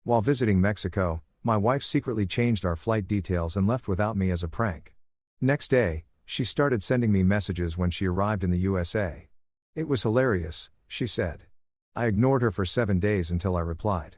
While visiting Mexico, my wife secretly changed our flight details and left without me as a prank. Next day, she started sending me messages when she arrived in the USA. It was hilarious, she said. I ignored her for 7 days until I replied.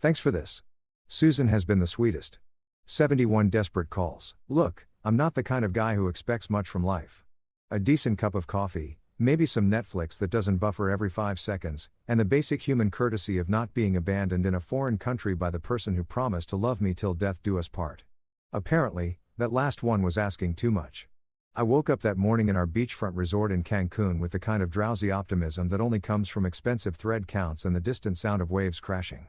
Thanks for this. Susan has been the sweetest. 71 desperate calls. Look, I'm not the kind of guy who expects much from life. A decent cup of coffee, maybe some Netflix that doesn't buffer every 5 seconds, and the basic human courtesy of not being abandoned in a foreign country by the person who promised to love me till death do us part. Apparently, that last one was asking too much. I woke up that morning in our beachfront resort in Cancun with the kind of drowsy optimism that only comes from expensive thread counts and the distant sound of waves crashing.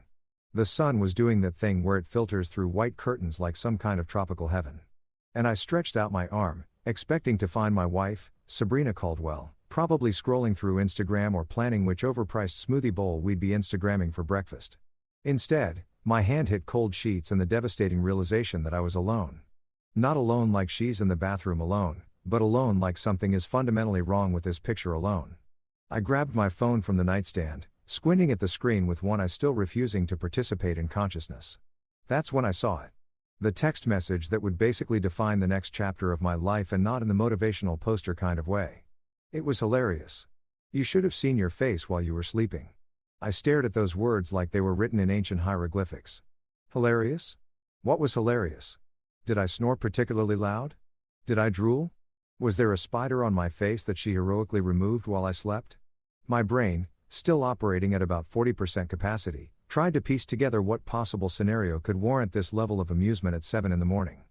The sun was doing that thing where it filters through white curtains like some kind of tropical heaven. And I stretched out my arm, expecting to find my wife, Sabrina Caldwell, probably scrolling through Instagram or planning which overpriced smoothie bowl we'd be Instagramming for breakfast. Instead, my hand hit cold sheets and the devastating realization that I was alone. Not alone like she's in the bathroom alone, but alone like something is fundamentally wrong with this picture alone. I grabbed my phone from the nightstand, squinting at the screen with one eye still refusing to participate in consciousness. That's when I saw it. The text message that would basically define the next chapter of my life, and not in the motivational poster kind of way. It was hilarious. You should have seen your face while you were sleeping. I stared at those words like they were written in ancient hieroglyphics. Hilarious? What was hilarious? Did I snore particularly loud? Did I drool? Was there a spider on my face that she heroically removed while I slept? My brain, still operating at about 40% capacity, tried to piece together what possible scenario could warrant this level of amusement at 7 in the morning.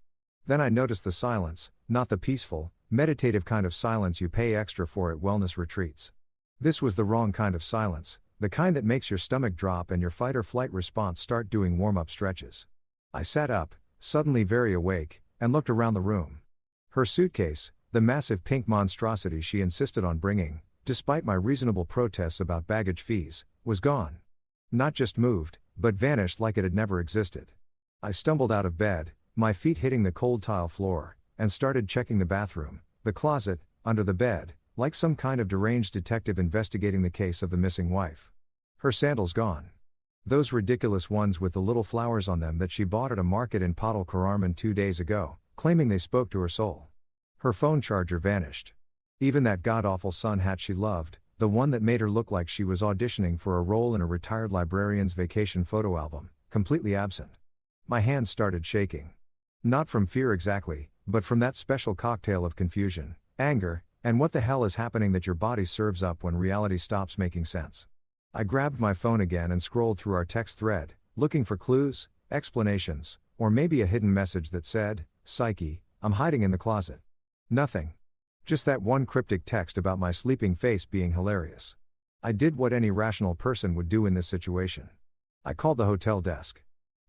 Then I noticed the silence, not the peaceful, meditative kind of silence you pay extra for at wellness retreats. This was the wrong kind of silence, the kind that makes your stomach drop and your fight or flight response start doing warm-up stretches. I sat up, suddenly very awake, and looked around the room. Her suitcase, the massive pink monstrosity she insisted on bringing, despite my reasonable protests about baggage fees, was gone. Not just moved, but vanished like it had never existed. I stumbled out of bed, my feet hitting the cold tile floor, and started checking the bathroom, the closet, under the bed, like some kind of deranged detective investigating the case of the missing wife. Her sandals gone. Those ridiculous ones with the little flowers on them that she bought at a market in Potal Cararman 2 days ago, claiming they spoke to her soul. Her phone charger vanished. Even that god-awful sun hat she loved, the one that made her look like she was auditioning for a role in a retired librarian's vacation photo album, completely absent. My hands started shaking. Not from fear exactly, but from that special cocktail of confusion, anger, and what the hell is happening that your body serves up when reality stops making sense. I grabbed my phone again and scrolled through our text thread, looking for clues, explanations, or maybe a hidden message that said, "Psyche, I'm hiding in the closet." Nothing. Just that one cryptic text about my sleeping face being hilarious. I did what any rational person would do in this situation. I called the hotel desk.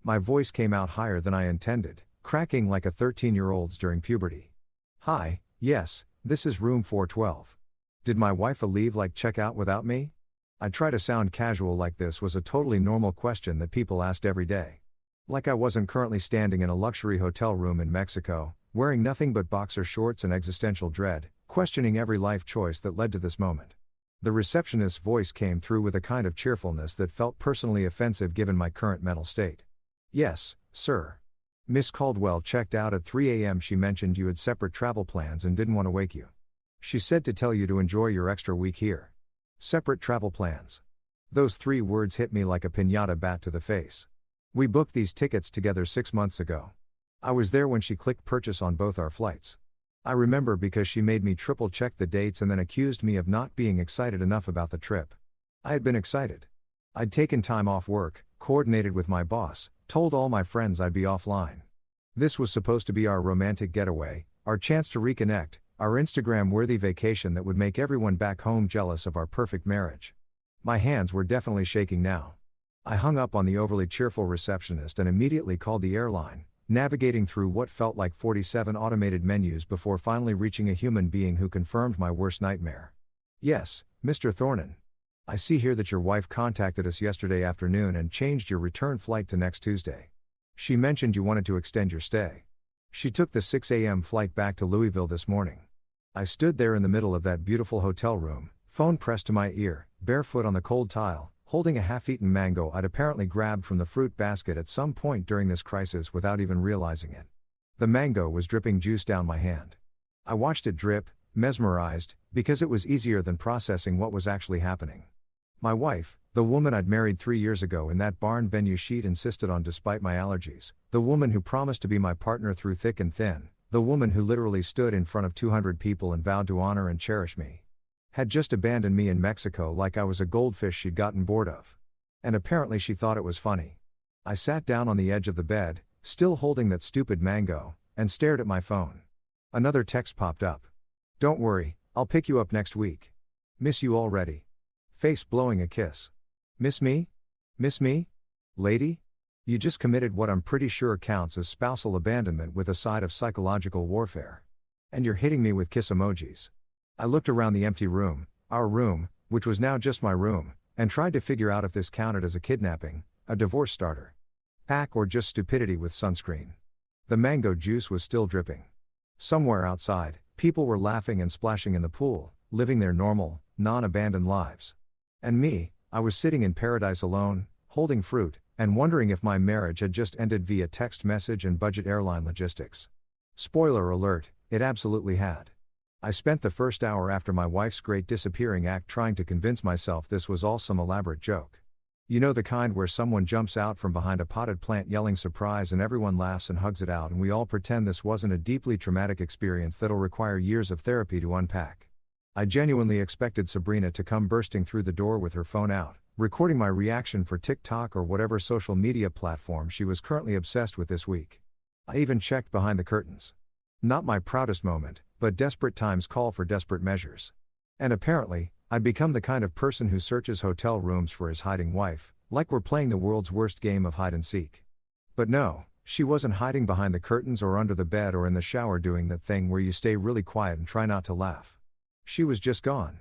My voice came out higher than I intended, cracking like a 13-year-old's during puberty. "Hi, yes, this is room 412. Did my wife leave like check out without me?" I try to sound casual like this was a totally normal question that people asked every day. Like I wasn't currently standing in a luxury hotel room in Mexico, wearing nothing but boxer shorts and existential dread, questioning every life choice that led to this moment. The receptionist's voice came through with a kind of cheerfulness that felt personally offensive given my current mental state. "Yes, sir. Miss Caldwell checked out at 3 a.m. She mentioned you had separate travel plans and didn't want to wake you. She said to tell you to enjoy your extra week here." Separate travel plans. Those 3 words hit me like a piñata bat to the face. We booked these tickets together 6 months ago. I was there when she clicked purchase on both our flights. I remember because she made me triple check the dates and then accused me of not being excited enough about the trip. I had been excited. I'd taken time off work, coordinated with my boss, told all my friends I'd be offline. This was supposed to be our romantic getaway, our chance to reconnect, our Instagram-worthy vacation that would make everyone back home jealous of our perfect marriage. My hands were definitely shaking now. I hung up on the overly cheerful receptionist and immediately called the airline, navigating through what felt like 47 automated menus before finally reaching a human being who confirmed my worst nightmare. "Yes, Mr. Thornton. I see here that your wife contacted us yesterday afternoon and changed your return flight to next Tuesday. She mentioned you wanted to extend your stay. She took the 6 a.m. flight back to Louisville this morning." I stood there in the middle of that beautiful hotel room, phone pressed to my ear, barefoot on the cold tile, holding a half-eaten mango I'd apparently grabbed from the fruit basket at some point during this crisis without even realizing it. The mango was dripping juice down my hand. I watched it drip, mesmerized, because it was easier than processing what was actually happening. My wife, the woman I'd married 3 years ago in that barn venue she'd insisted on despite my allergies, the woman who promised to be my partner through thick and thin, the woman who literally stood in front of 200 people and vowed to honor and cherish me, had just abandoned me in Mexico like I was a goldfish she'd gotten bored of. And apparently she thought it was funny. I sat down on the edge of the bed, still holding that stupid mango, and stared at my phone. Another text popped up. "Don't worry, I'll pick you up next week. Miss you already. Face blowing a kiss. Miss me? Miss me? Lady? You just committed what I'm pretty sure counts as spousal abandonment with a side of psychological warfare. And you're hitting me with kiss emojis." I looked around the empty room, our room, which was now just my room, and tried to figure out if this counted as a kidnapping, a divorce starter pack, or just stupidity with sunscreen. The mango juice was still dripping. Somewhere outside, people were laughing and splashing in the pool, living their normal, non-abandoned lives. And me, I was sitting in paradise alone, holding fruit, and wondering if my marriage had just ended via text message and budget airline logistics. Spoiler alert, it absolutely had. I spent the first hour after my wife's great disappearing act trying to convince myself this was all some elaborate joke. You know, the kind where someone jumps out from behind a potted plant yelling surprise and everyone laughs and hugs it out and we all pretend this wasn't a deeply traumatic experience that'll require years of therapy to unpack. I genuinely expected Sabrina to come bursting through the door with her phone out, recording my reaction for TikTok or whatever social media platform she was currently obsessed with this week. I even checked behind the curtains. Not my proudest moment, but desperate times call for desperate measures. And apparently, I'd become the kind of person who searches hotel rooms for his hiding wife, like we're playing the world's worst game of hide and seek. But no, she wasn't hiding behind the curtains or under the bed or in the shower doing that thing where you stay really quiet and try not to laugh. She was just gone.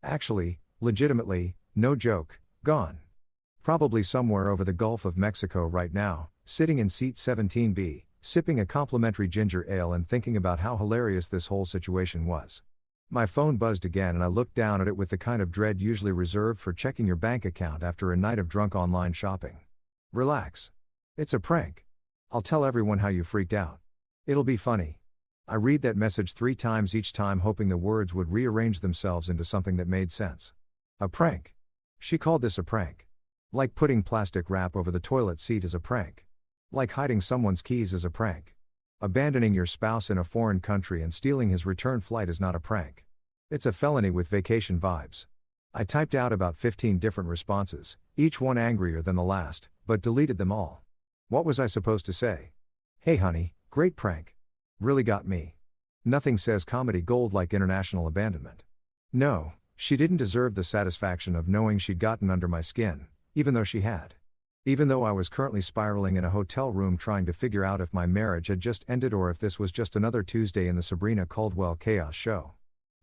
Actually, legitimately, no joke, gone. Probably somewhere over the Gulf of Mexico right now, sitting in seat 17B, sipping a complimentary ginger ale and thinking about how hilarious this whole situation was. My phone buzzed again and I looked down at it with the kind of dread usually reserved for checking your bank account after a night of drunk online shopping. Relax. It's a prank. I'll tell everyone how you freaked out. It'll be funny. I read that message 3 times each time hoping the words would rearrange themselves into something that made sense. A prank. She called this a prank. Like putting plastic wrap over the toilet seat is a prank. Like hiding someone's keys is a prank. Abandoning your spouse in a foreign country and stealing his return flight is not a prank. It's a felony with vacation vibes. I typed out about 15 different responses, each one angrier than the last, but deleted them all. What was I supposed to say? Hey honey, great prank. Really got me. Nothing says comedy gold like international abandonment. No, she didn't deserve the satisfaction of knowing she'd gotten under my skin, even though she had. Even though I was currently spiraling in a hotel room trying to figure out if my marriage had just ended or if this was just another Tuesday in the Sabrina Caldwell chaos show.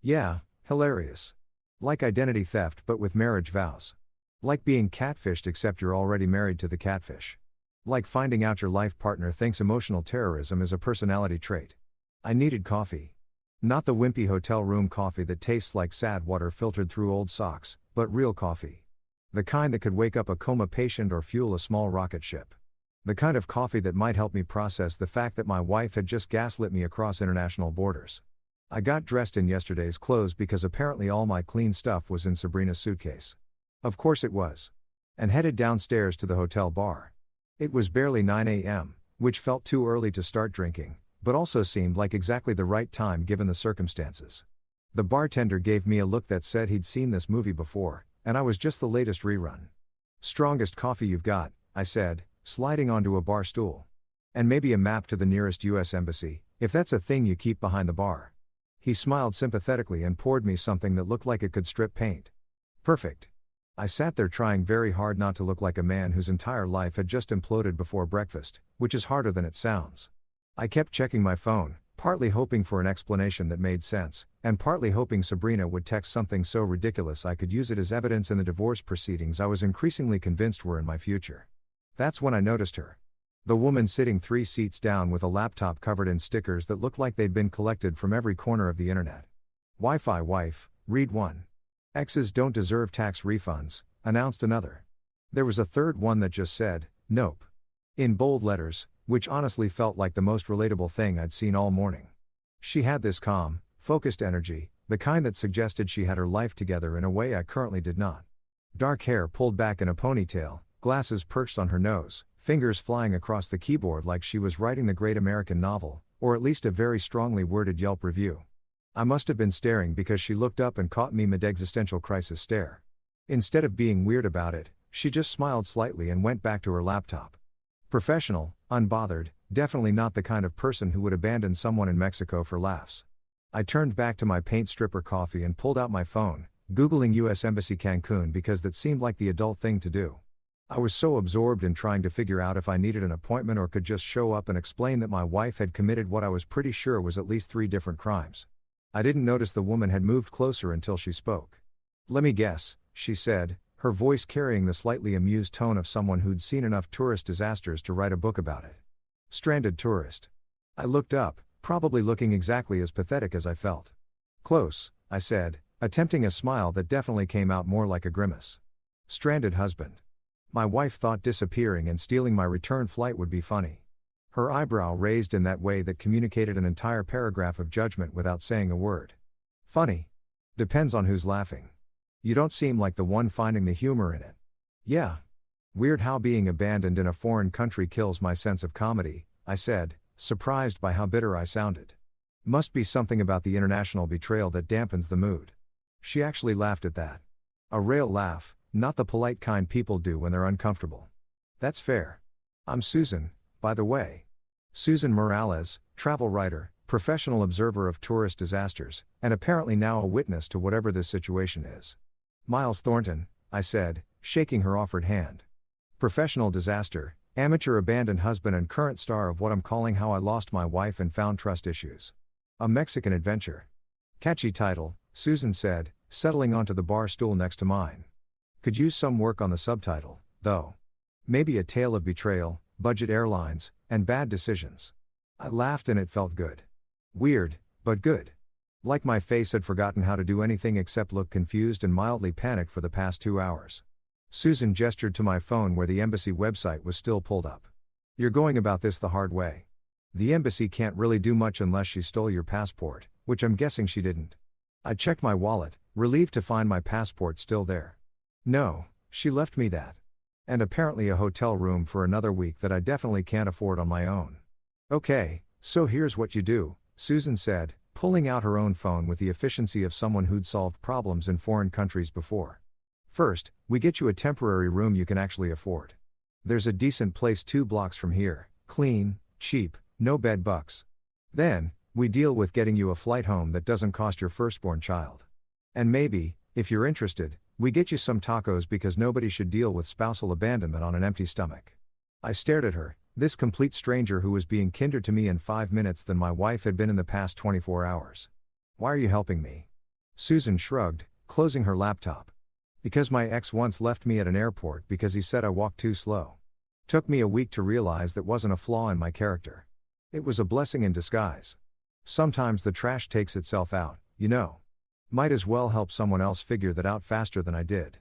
Yeah, hilarious. Like identity theft but with marriage vows. Like being catfished except you're already married to the catfish. Like finding out your life partner thinks emotional terrorism is a personality trait. I needed coffee. Not the wimpy hotel room coffee that tastes like sad water filtered through old socks, but real coffee. The kind that could wake up a coma patient or fuel a small rocket ship. The kind of coffee that might help me process the fact that my wife had just gaslit me across international borders. I got dressed in yesterday's clothes because apparently all my clean stuff was in Sabrina's suitcase. Of course it was. And headed downstairs to the hotel bar. It was barely 9 a.m., which felt too early to start drinking, but also seemed like exactly the right time given the circumstances. The bartender gave me a look that said he'd seen this movie before, and I was just the latest rerun. Strongest coffee you've got, I said, sliding onto a bar stool. And maybe a map to the nearest U.S. embassy, if that's a thing you keep behind the bar. He smiled sympathetically and poured me something that looked like it could strip paint. Perfect. I sat there trying very hard not to look like a man whose entire life had just imploded before breakfast, which is harder than it sounds. I kept checking my phone, partly hoping for an explanation that made sense, and partly hoping Sabrina would text something so ridiculous I could use it as evidence in the divorce proceedings I was increasingly convinced were in my future. That's when I noticed her. The woman sitting 3 seats down with a laptop covered in stickers that looked like they'd been collected from every corner of the internet. Wi-Fi wife, read one. Exes don't deserve tax refunds, announced another. There was a third one that just said, "Nope," in bold letters, which honestly felt like the most relatable thing I'd seen all morning. She had this calm, focused energy, the kind that suggested she had her life together in a way I currently did not. Dark hair pulled back in a ponytail, glasses perched on her nose, fingers flying across the keyboard like she was writing the great American novel, or at least a very strongly worded Yelp review. I must have been staring because she looked up and caught me mid-existential crisis stare. Instead of being weird about it, she just smiled slightly and went back to her laptop. Professional, unbothered, definitely not the kind of person who would abandon someone in Mexico for laughs. I turned back to my paint stripper coffee and pulled out my phone, Googling US Embassy Cancun because that seemed like the adult thing to do. I was so absorbed in trying to figure out if I needed an appointment or could just show up and explain that my wife had committed what I was pretty sure was at least 3 different crimes. I didn't notice the woman had moved closer until she spoke. "Let me guess," she said, her voice carrying the slightly amused tone of someone who'd seen enough tourist disasters to write a book about it. Stranded tourist. I looked up, probably looking exactly as pathetic as I felt. "Close," I said, attempting a smile that definitely came out more like a grimace. "Stranded husband." My wife thought disappearing and stealing my return flight would be funny. Her eyebrow raised in that way that communicated an entire paragraph of judgment without saying a word. "Funny? Depends on who's laughing. You don't seem like the one finding the humor in it." "Yeah. Weird how being abandoned in a foreign country kills my sense of comedy," I said, surprised by how bitter I sounded. "Must be something about the international betrayal that dampens the mood." She actually laughed at that. A real laugh, not the polite kind people do when they're uncomfortable. "That's fair. I'm Susan, by the way. Susan Morales, travel writer, professional observer of tourist disasters, and apparently now a witness to whatever this situation is." "Miles Thornton," I said, shaking her offered hand. "Professional disaster, amateur abandoned husband and current star of what I'm calling How I Lost My Wife and Found Trust Issues. A Mexican Adventure." "Catchy title," Susan said, settling onto the bar stool next to mine. "Could use some work on the subtitle, though. Maybe a tale of betrayal, budget airlines, and bad decisions." I laughed and it felt good. Weird, but good. Like my face had forgotten how to do anything except look confused and mildly panicked for the past 2 hours. Susan gestured to my phone where the embassy website was still pulled up. "You're going about this the hard way. The embassy can't really do much unless she stole your passport, which I'm guessing she didn't." I checked my wallet, relieved to find my passport still there. "No, she left me that. And apparently a hotel room for another week that I definitely can't afford on my own." "Okay, so here's what you do," Susan said, pulling out her own phone with the efficiency of someone who'd solved problems in foreign countries before. "First, we get you a temporary room you can actually afford. There's a decent place 2 blocks from here, clean, cheap, no bed bugs. Then, we deal with getting you a flight home that doesn't cost your firstborn child. And maybe, if you're interested, we get you some tacos because nobody should deal with spousal abandonment on an empty stomach." I stared at her, this complete stranger who was being kinder to me in 5 minutes than my wife had been in the past 24 hours. "Why are you helping me?" Susan shrugged, closing her laptop. "Because my ex once left me at an airport because he said I walked too slow. Took me a week to realize that wasn't a flaw in my character. It was a blessing in disguise. Sometimes the trash takes itself out, you know. Might as well help someone else figure that out faster than I did."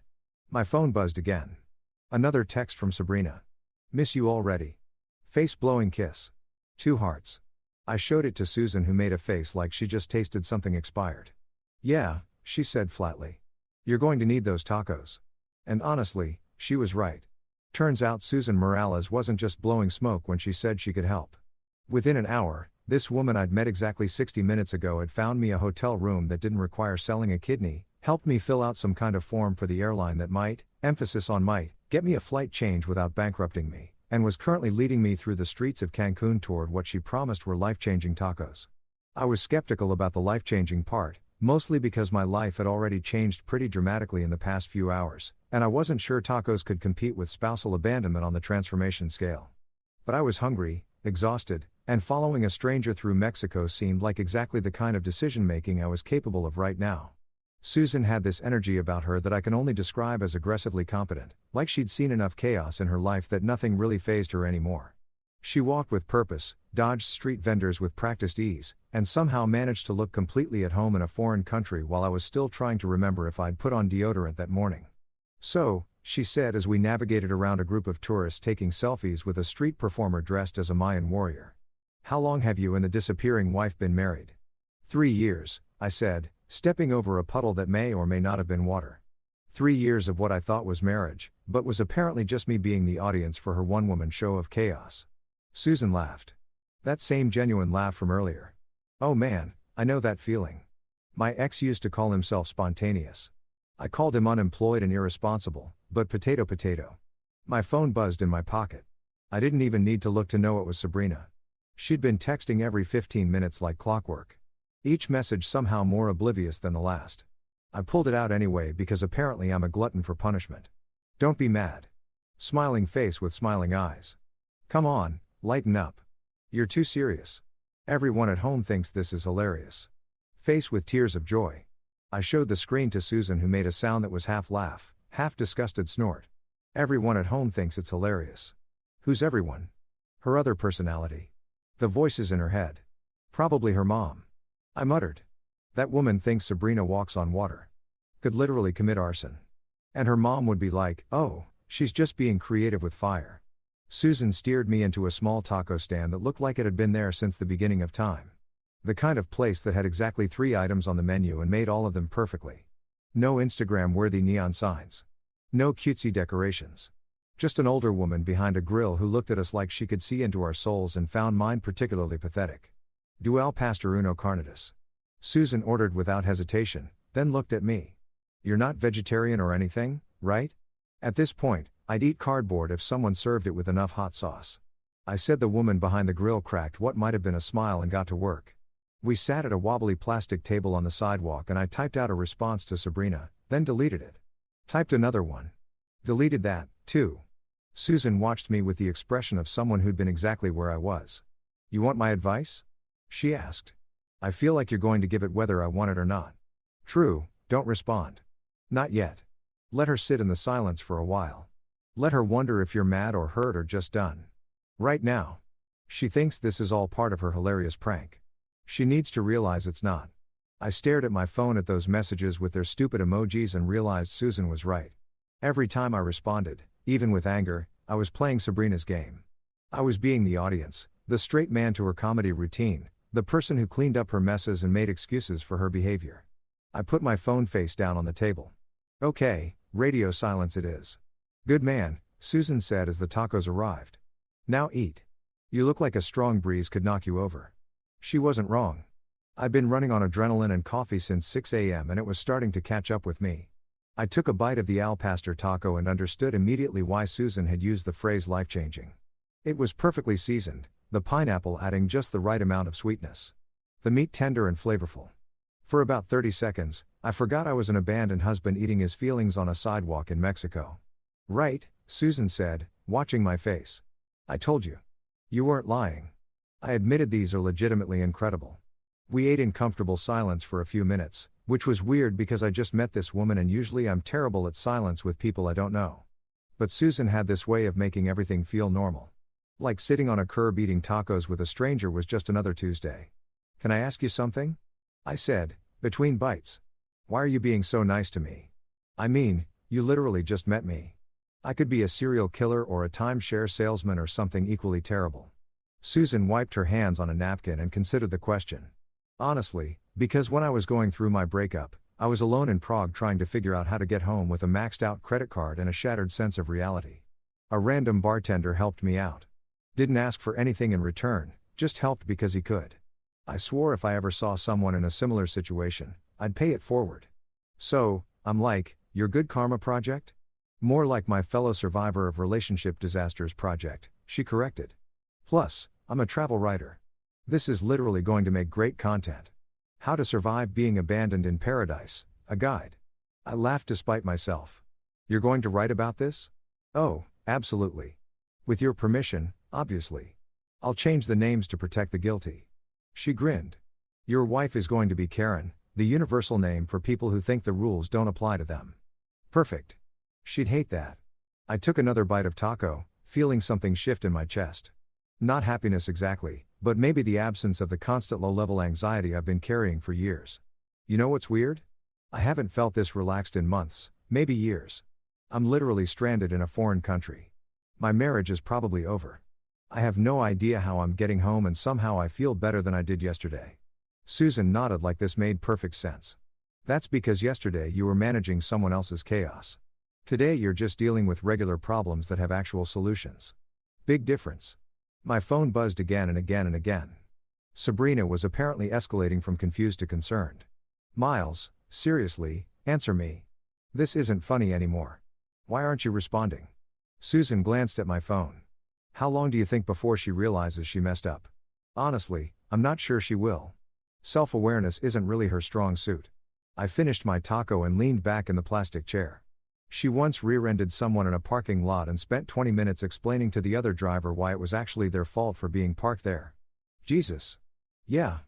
My phone buzzed again. Another text from Sabrina. "Miss you already. Face-blowing kiss. 2 hearts." I showed it to Susan, who made a face like she just tasted something expired. "Yeah," she said flatly. "You're going to need those tacos." And honestly, she was right. Turns out Susan Morales wasn't just blowing smoke when she said she could help. Within an hour, this woman I'd met exactly 60 minutes ago had found me a hotel room that didn't require selling a kidney, helped me fill out some kind of form for the airline that might, emphasis on might, get me a flight change without bankrupting me, and was currently leading me through the streets of Cancun toward what she promised were life-changing tacos. I was skeptical about the life-changing part, mostly because my life had already changed pretty dramatically in the past few hours, and I wasn't sure tacos could compete with spousal abandonment on the transformation scale. But I was hungry, exhausted, and following a stranger through Mexico seemed like exactly the kind of decision-making I was capable of right now. Susan had this energy about her that I can only describe as aggressively competent, like she'd seen enough chaos in her life that nothing really fazed her anymore. She walked with purpose, dodged street vendors with practiced ease, and somehow managed to look completely at home in a foreign country while I was still trying to remember if I'd put on deodorant that morning. "So, she said as we navigated around a group of tourists taking selfies with a street performer dressed as a Mayan warrior. How long have you and the disappearing wife been married? 3 years, I said, stepping over a puddle that may or may not have been water. 3 years of what I thought was marriage, but was apparently just me being the audience for her one-woman show of chaos. Susan laughed. That same genuine laugh from earlier. Oh man, I know that feeling. My ex used to call himself spontaneous. I called him unemployed and irresponsible, but potato. My phone buzzed in my pocket. I didn't even need to look to know it was Sabrina. She'd been texting every 15 minutes like clockwork. Each message somehow more oblivious than the last. I pulled it out anyway because apparently I'm a glutton for punishment. Don't be mad. Smiling face with smiling eyes. Come on, lighten up. You're too serious. Everyone at home thinks this is hilarious. Face with tears of joy. I showed the screen to Susan, who made a sound that was half laugh, half disgusted snort. Everyone at home thinks it's hilarious. Who's everyone? Her other personality. The voices in her head. Probably her mom. I muttered. That woman thinks Sabrina walks on water. Could literally commit arson. And her mom would be like, oh, she's just being creative with fire. Susan steered me into a small taco stand that looked like it had been there since the beginning of time. The kind of place that had exactly 3 items on the menu and made all of them perfectly. No Instagram-worthy neon signs. No cutesy decorations. Just an older woman behind a grill who looked at us like she could see into our souls and found mine particularly pathetic. Dual pastor uno carnitas. Susan ordered without hesitation, then looked at me. You're not vegetarian or anything, right? At this point, I'd eat cardboard if someone served it with enough hot sauce. I said. The woman behind the grill cracked what might have been a smile and got to work. We sat at a wobbly plastic table on the sidewalk and I typed out a response to Sabrina, then deleted it. Typed another one. Deleted that, too. Susan watched me with the expression of someone who'd been exactly where I was. You want my advice? She asked. I feel like you're going to give it whether I want it or not. True, don't respond. Not yet. Let her sit in the silence for a while. Let her wonder if you're mad or hurt or just done. Right now. She thinks this is all part of her hilarious prank. She needs to realize it's not. I stared at my phone at those messages with their stupid emojis and realized Susan was right. Every time I responded, even with anger, I was playing Sabrina's game. I was being the audience, the straight man to her comedy routine, the person who cleaned up her messes and made excuses for her behavior. I put my phone face down on the table. Okay, radio silence it is. Good man, Susan said as the tacos arrived. Now eat. You look like a strong breeze could knock you over. She wasn't wrong. I'd been running on adrenaline and coffee since 6 a.m. and it was starting to catch up with me. I took a bite of the al pastor taco and understood immediately why Susan had used the phrase life-changing. It was perfectly seasoned, the pineapple adding just the right amount of sweetness. The meat tender and flavorful. For about 30 seconds, I forgot I was an abandoned husband eating his feelings on a sidewalk in Mexico. Right, Susan said, watching my face. I told you. You weren't lying. I admitted these are legitimately incredible. We ate in comfortable silence for a few minutes, which was weird because I just met this woman and usually I'm terrible at silence with people I don't know. But Susan had this way of making everything feel normal. Like sitting on a curb eating tacos with a stranger was just another Tuesday. Can I ask you something? I said, between bites. Why are you being so nice to me? I mean, you literally just met me. I could be a serial killer or a timeshare salesman or something equally terrible. Susan wiped her hands on a napkin and considered the question. Honestly, because when I was going through my breakup, I was alone in Prague trying to figure out how to get home with a maxed out credit card and a shattered sense of reality. A random bartender helped me out. Didn't ask for anything in return, just helped because he could. I swore if I ever saw someone in a similar situation, I'd pay it forward. So, I'm like, your good karma project? More like my fellow survivor of relationship disasters project, she corrected. Plus, I'm a travel writer. This is literally going to make great content. How to survive being abandoned in paradise, a guide. I laughed despite myself. You're going to write about this? Oh, absolutely. With your permission, obviously. I'll change the names to protect the guilty. She grinned. Your wife is going to be Karen, the universal name for people who think the rules don't apply to them. Perfect. She'd hate that. I took another bite of taco, feeling something shift in my chest. Not happiness exactly, but maybe the absence of the constant low-level anxiety I've been carrying for years. You know what's weird? I haven't felt this relaxed in months, maybe years. I'm literally stranded in a foreign country. My marriage is probably over. I have no idea how I'm getting home, and somehow I feel better than I did yesterday. Susan nodded like this made perfect sense. That's because yesterday you were managing someone else's chaos. Today you're just dealing with regular problems that have actual solutions. Big difference. My phone buzzed again and again and again. Sabrina was apparently escalating from confused to concerned. Miles, seriously, answer me. This isn't funny anymore. Why aren't you responding? Susan glanced at my phone. How long do you think before she realizes she messed up? Honestly, I'm not sure she will. Self-awareness isn't really her strong suit. I finished my taco and leaned back in the plastic chair. She once rear-ended someone in a parking lot and spent 20 minutes explaining to the other driver why it was actually their fault for being parked there. Jesus. Yeah.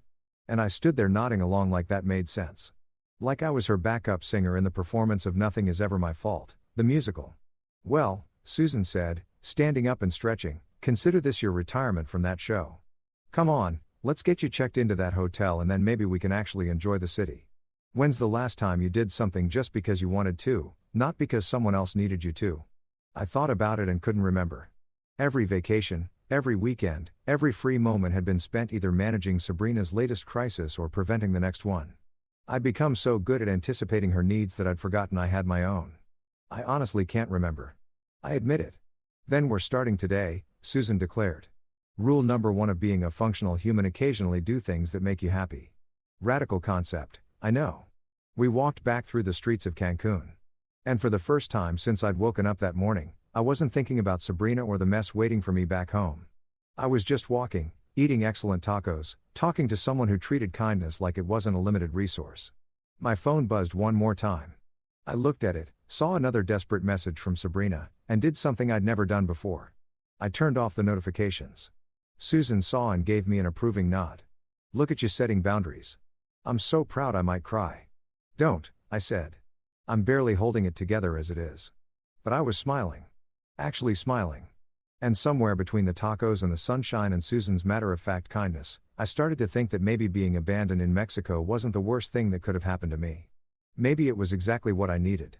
And I stood there nodding along like that made sense. Like I was her backup singer in the performance of Nothing Is Ever My Fault, the musical. Well, Susan said, standing up and stretching, consider this your retirement from that show. Come on, let's get you checked into that hotel and then maybe we can actually enjoy the city. When's the last time you did something just because you wanted to, not because someone else needed you to? I thought about it and couldn't remember. Every vacation, every weekend, every free moment had been spent either managing Sabrina's latest crisis or preventing the next one. I'd become so good at anticipating her needs that I'd forgotten I had my own. I honestly can't remember. I admit it. Then we're starting today, Susan declared. Rule number 1 of being a functional human: occasionally do things that make you happy. Radical concept, I know. We walked back through the streets of Cancun. And for the first time since I'd woken up that morning, I wasn't thinking about Sabrina or the mess waiting for me back home. I was just walking, eating excellent tacos, talking to someone who treated kindness like it wasn't a limited resource. My phone buzzed one more time. I looked at it, saw another desperate message from Sabrina, and did something I'd never done before. I turned off the notifications. Susan saw and gave me an approving nod. Look at you setting boundaries. I'm so proud I might cry. Don't, I said. I'm barely holding it together as it is. But I was smiling. Actually smiling. And somewhere between the tacos and the sunshine and Susan's matter-of-fact kindness, I started to think that maybe being abandoned in Mexico wasn't the worst thing that could have happened to me. Maybe it was exactly what I needed.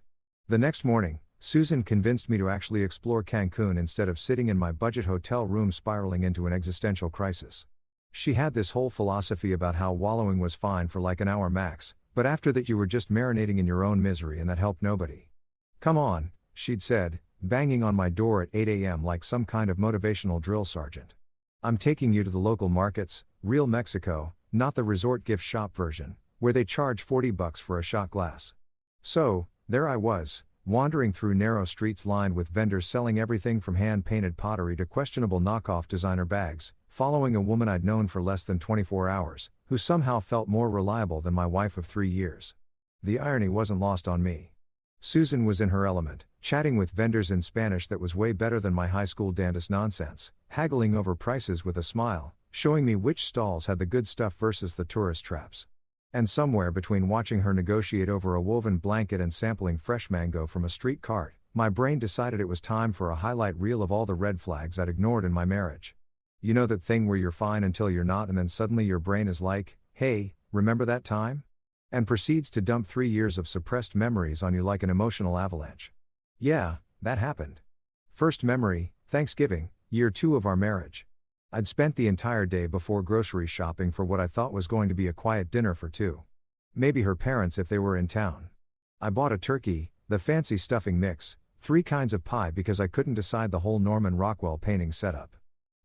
The next morning, Susan convinced me to actually explore Cancun instead of sitting in my budget hotel room spiraling into an existential crisis. She had this whole philosophy about how wallowing was fine for like an hour max, but after that you were just marinating in your own misery and that helped nobody. Come on, she'd said, banging on my door at 8 a.m. like some kind of motivational drill sergeant. I'm taking you to the local markets, real Mexico, not the resort gift shop version, where they charge $40 for a shot glass. So, there I was, wandering through narrow streets lined with vendors selling everything from hand-painted pottery to questionable knockoff designer bags, following a woman I'd known for less than 24 hours, who somehow felt more reliable than my wife of 3 years. The irony wasn't lost on me. Susan was in her element, chatting with vendors in Spanish that was way better than my high school dentist nonsense, haggling over prices with a smile, showing me which stalls had the good stuff versus the tourist traps. And somewhere between watching her negotiate over a woven blanket and sampling fresh mango from a street cart, my brain decided it was time for a highlight reel of all the red flags I'd ignored in my marriage. You know that thing where you're fine until you're not and then suddenly your brain is like, hey, remember that time? And proceeds to dump 3 years of suppressed memories on you like an emotional avalanche. Yeah, that happened. First memory, Thanksgiving, year 2 of our marriage. I'd spent the entire day before grocery shopping for what I thought was going to be a quiet dinner for 2. Maybe her parents if they were in town. I bought a turkey, the fancy stuffing mix, 3 kinds of pie because I couldn't decide the whole Norman Rockwell painting setup.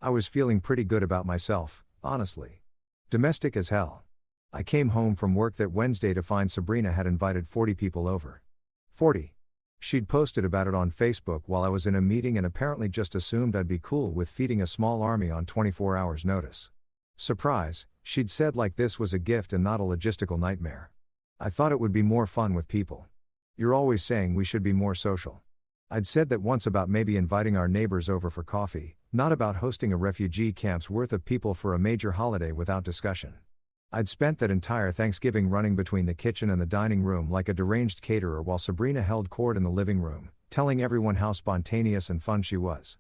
I was feeling pretty good about myself, honestly. Domestic as hell. I came home from work that Wednesday to find Sabrina had invited 40 people over. 40. She'd posted about it on Facebook while I was in a meeting and apparently just assumed I'd be cool with feeding a small army on 24 hours notice. Surprise, she'd said like this was a gift and not a logistical nightmare. I thought it would be more fun with people. You're always saying we should be more social. I'd said that once about maybe inviting our neighbors over for coffee, not about hosting a refugee camp's worth of people for a major holiday without discussion. I'd spent that entire Thanksgiving running between the kitchen and the dining room like a deranged caterer while Sabrina held court in the living room, telling everyone how spontaneous and fun she was.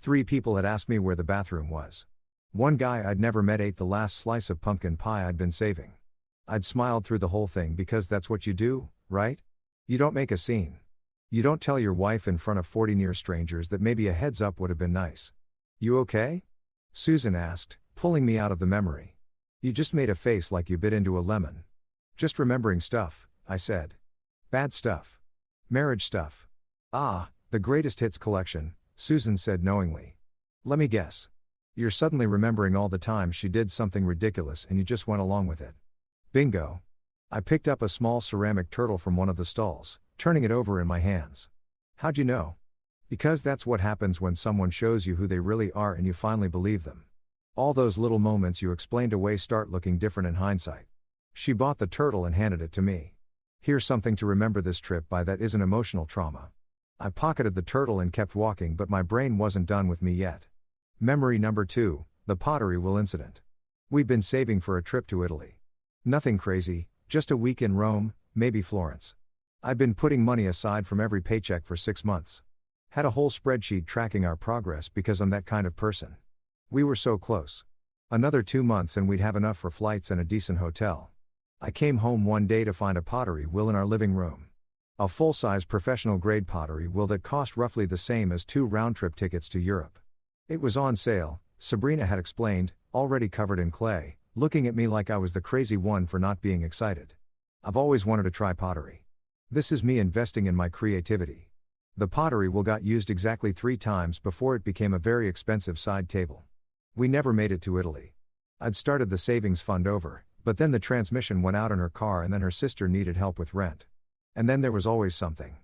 3 people had asked me where the bathroom was. One guy I'd never met ate the last slice of pumpkin pie I'd been saving. I'd smiled through the whole thing because that's what you do, right? You don't make a scene. You don't tell your wife in front of 40 near strangers that maybe a heads up would have been nice. You okay? Susan asked, pulling me out of the memory. You just made a face like you bit into a lemon. Just remembering stuff, I said. Bad stuff. Marriage stuff. Ah, the greatest hits collection, Susan said knowingly. Let me guess. You're suddenly remembering all the times she did something ridiculous and you just went along with it. Bingo. I picked up a small ceramic turtle from one of the stalls, turning it over in my hands. How'd you know? Because that's what happens when someone shows you who they really are and you finally believe them. All those little moments you explained away start looking different in hindsight. She bought the turtle and handed it to me. Here's something to remember this trip by that isn't emotional trauma. I pocketed the turtle and kept walking, but my brain wasn't done with me yet. Memory number 2, the pottery wheel incident. We've been saving for a trip to Italy. Nothing crazy, just a week in Rome, maybe Florence. I've been putting money aside from every paycheck for 6 months. Had a whole spreadsheet tracking our progress because I'm that kind of person. We were so close. Another 2 months and we'd have enough for flights and a decent hotel. I came home one day to find a pottery wheel in our living room. A full-size professional-grade pottery wheel that cost roughly the same as 2 round-trip tickets to Europe. It was on sale, Sabrina had explained, already covered in clay, looking at me like I was the crazy one for not being excited. I've always wanted to try pottery. This is me investing in my creativity. The pottery wheel got used exactly 3 times before it became a very expensive side table. We never made it to Italy. I'd started the savings fund over, but then the transmission went out in her car and then her sister needed help with rent. And then there was always something.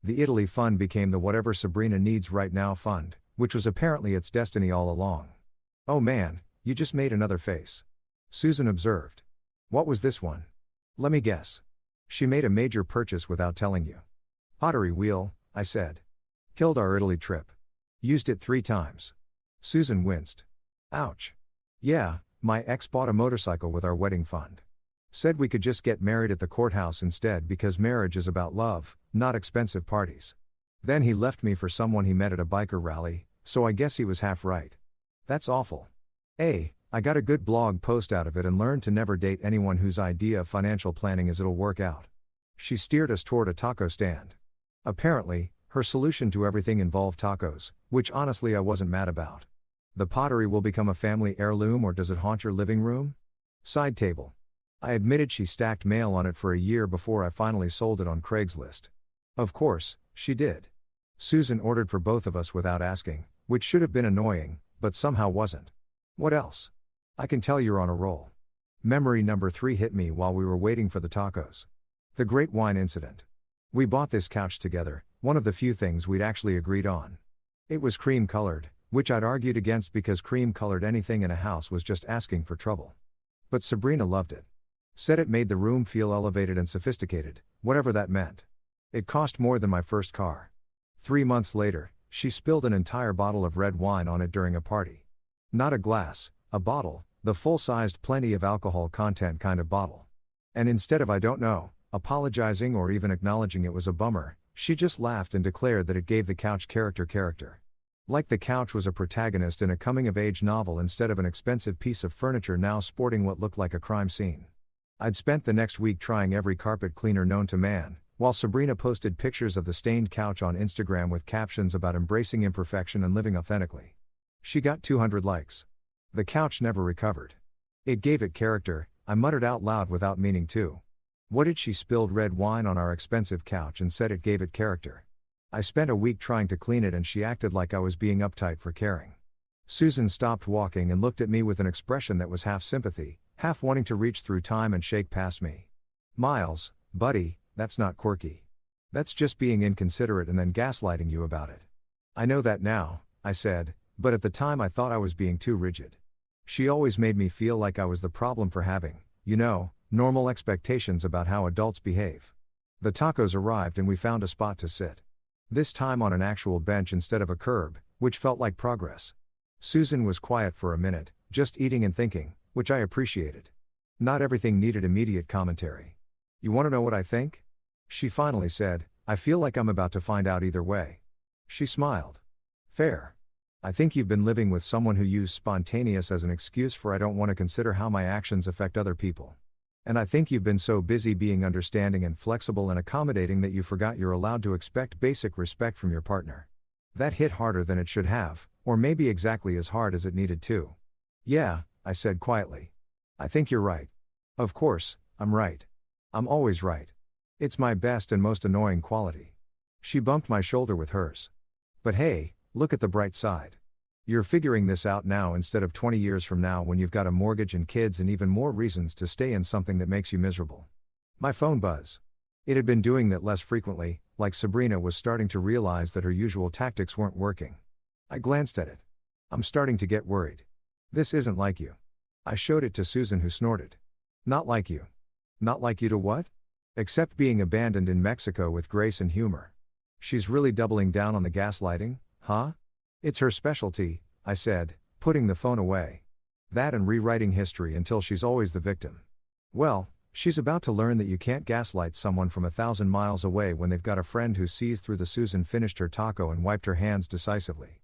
The Italy fund became the whatever Sabrina needs right now fund, which was apparently its destiny all along. Oh man, you just made another face. Susan observed. What was this one? Let me guess. She made a major purchase without telling you. Pottery wheel, I said. Killed our Italy trip. Used it 3 times. Susan winced. Ouch. Yeah, my ex bought a motorcycle with our wedding fund. Said we could just get married at the courthouse instead because marriage is about love, not expensive parties. Then he left me for someone he met at a biker rally, so I guess he was half right. That's awful. Hey, I got a good blog post out of it and learned to never date anyone whose idea of financial planning is it'll work out. She steered us toward a taco stand. Apparently, her solution to everything involved tacos, which honestly I wasn't mad about. The pottery will become a family heirloom, or does it haunt your living room? Side table. I admitted she stacked mail on it for a year before I finally sold it on Craigslist. Of course, she did. Susan ordered for both of us without asking, which should have been annoying, but somehow wasn't. What else? I can tell you're on a roll. Memory number 3 hit me while we were waiting for the tacos. The great wine incident. We bought this couch together, one of the few things we'd actually agreed on. It was cream-colored, which I'd argued against because cream-colored anything in a house was just asking for trouble. But Sabrina loved it. Said it made the room feel elevated and sophisticated, whatever that meant. It cost more than my first car. 3 months later, she spilled an entire bottle of red wine on it during a party. Not a glass, a bottle, the full-sized plenty of alcohol content kind of bottle. And instead of I don't know, apologizing or even acknowledging it was a bummer, she just laughed and declared that it gave the couch character. Like the couch was a protagonist in a coming-of-age novel instead of an expensive piece of furniture now sporting what looked like a crime scene. I'd spent the next week trying every carpet cleaner known to man, while Sabrina posted pictures of the stained couch on Instagram with captions about embracing imperfection and living authentically. She got 200 likes. The couch never recovered. It gave it character, I muttered out loud without meaning to. What did she spilled red wine on our expensive couch and said it gave it character? I spent a week trying to clean it and she acted like I was being uptight for caring. Susan stopped walking and looked at me with an expression that was half sympathy, half wanting to reach through time and shake past me. Miles, buddy, that's not quirky. That's just being inconsiderate and then gaslighting you about it. I know that now, I said, but at the time I thought I was being too rigid. She always made me feel like I was the problem for having, normal expectations about how adults behave. The tacos arrived and we found a spot to sit. This time on an actual bench instead of a curb, which felt like progress. Susan was quiet for a minute, just eating and thinking, which I appreciated. Not everything needed immediate commentary. You want to know what I think? She finally said, I feel like I'm about to find out either way. She smiled. Fair. I think you've been living with someone who used spontaneous as an excuse for I don't want to consider how my actions affect other people. And I think you've been so busy being understanding and flexible and accommodating that you forgot you're allowed to expect basic respect from your partner. That hit harder than it should have, or maybe exactly as hard as it needed to. Yeah, I said quietly. I think you're right. Of course, I'm right. I'm always right. It's my best and most annoying quality. She bumped my shoulder with hers. But hey, look at the bright side. You're figuring this out now instead of 20 years from now when you've got a mortgage and kids and even more reasons to stay in something that makes you miserable. My phone buzzed. It had been doing that less frequently, like Sabrina was starting to realize that her usual tactics weren't working. I glanced at it. I'm starting to get worried. This isn't like you. I showed it to Susan, who snorted. Not like you. Not like you to what? Except being abandoned in Mexico with grace and humor. She's really doubling down on the gaslighting, huh? It's her specialty, I said, putting the phone away. That and rewriting history until she's always the victim. Well, she's about to learn that you can't gaslight someone from 1,000 miles away when they've got a friend who sees through the. Susan finished her taco and wiped her hands decisively.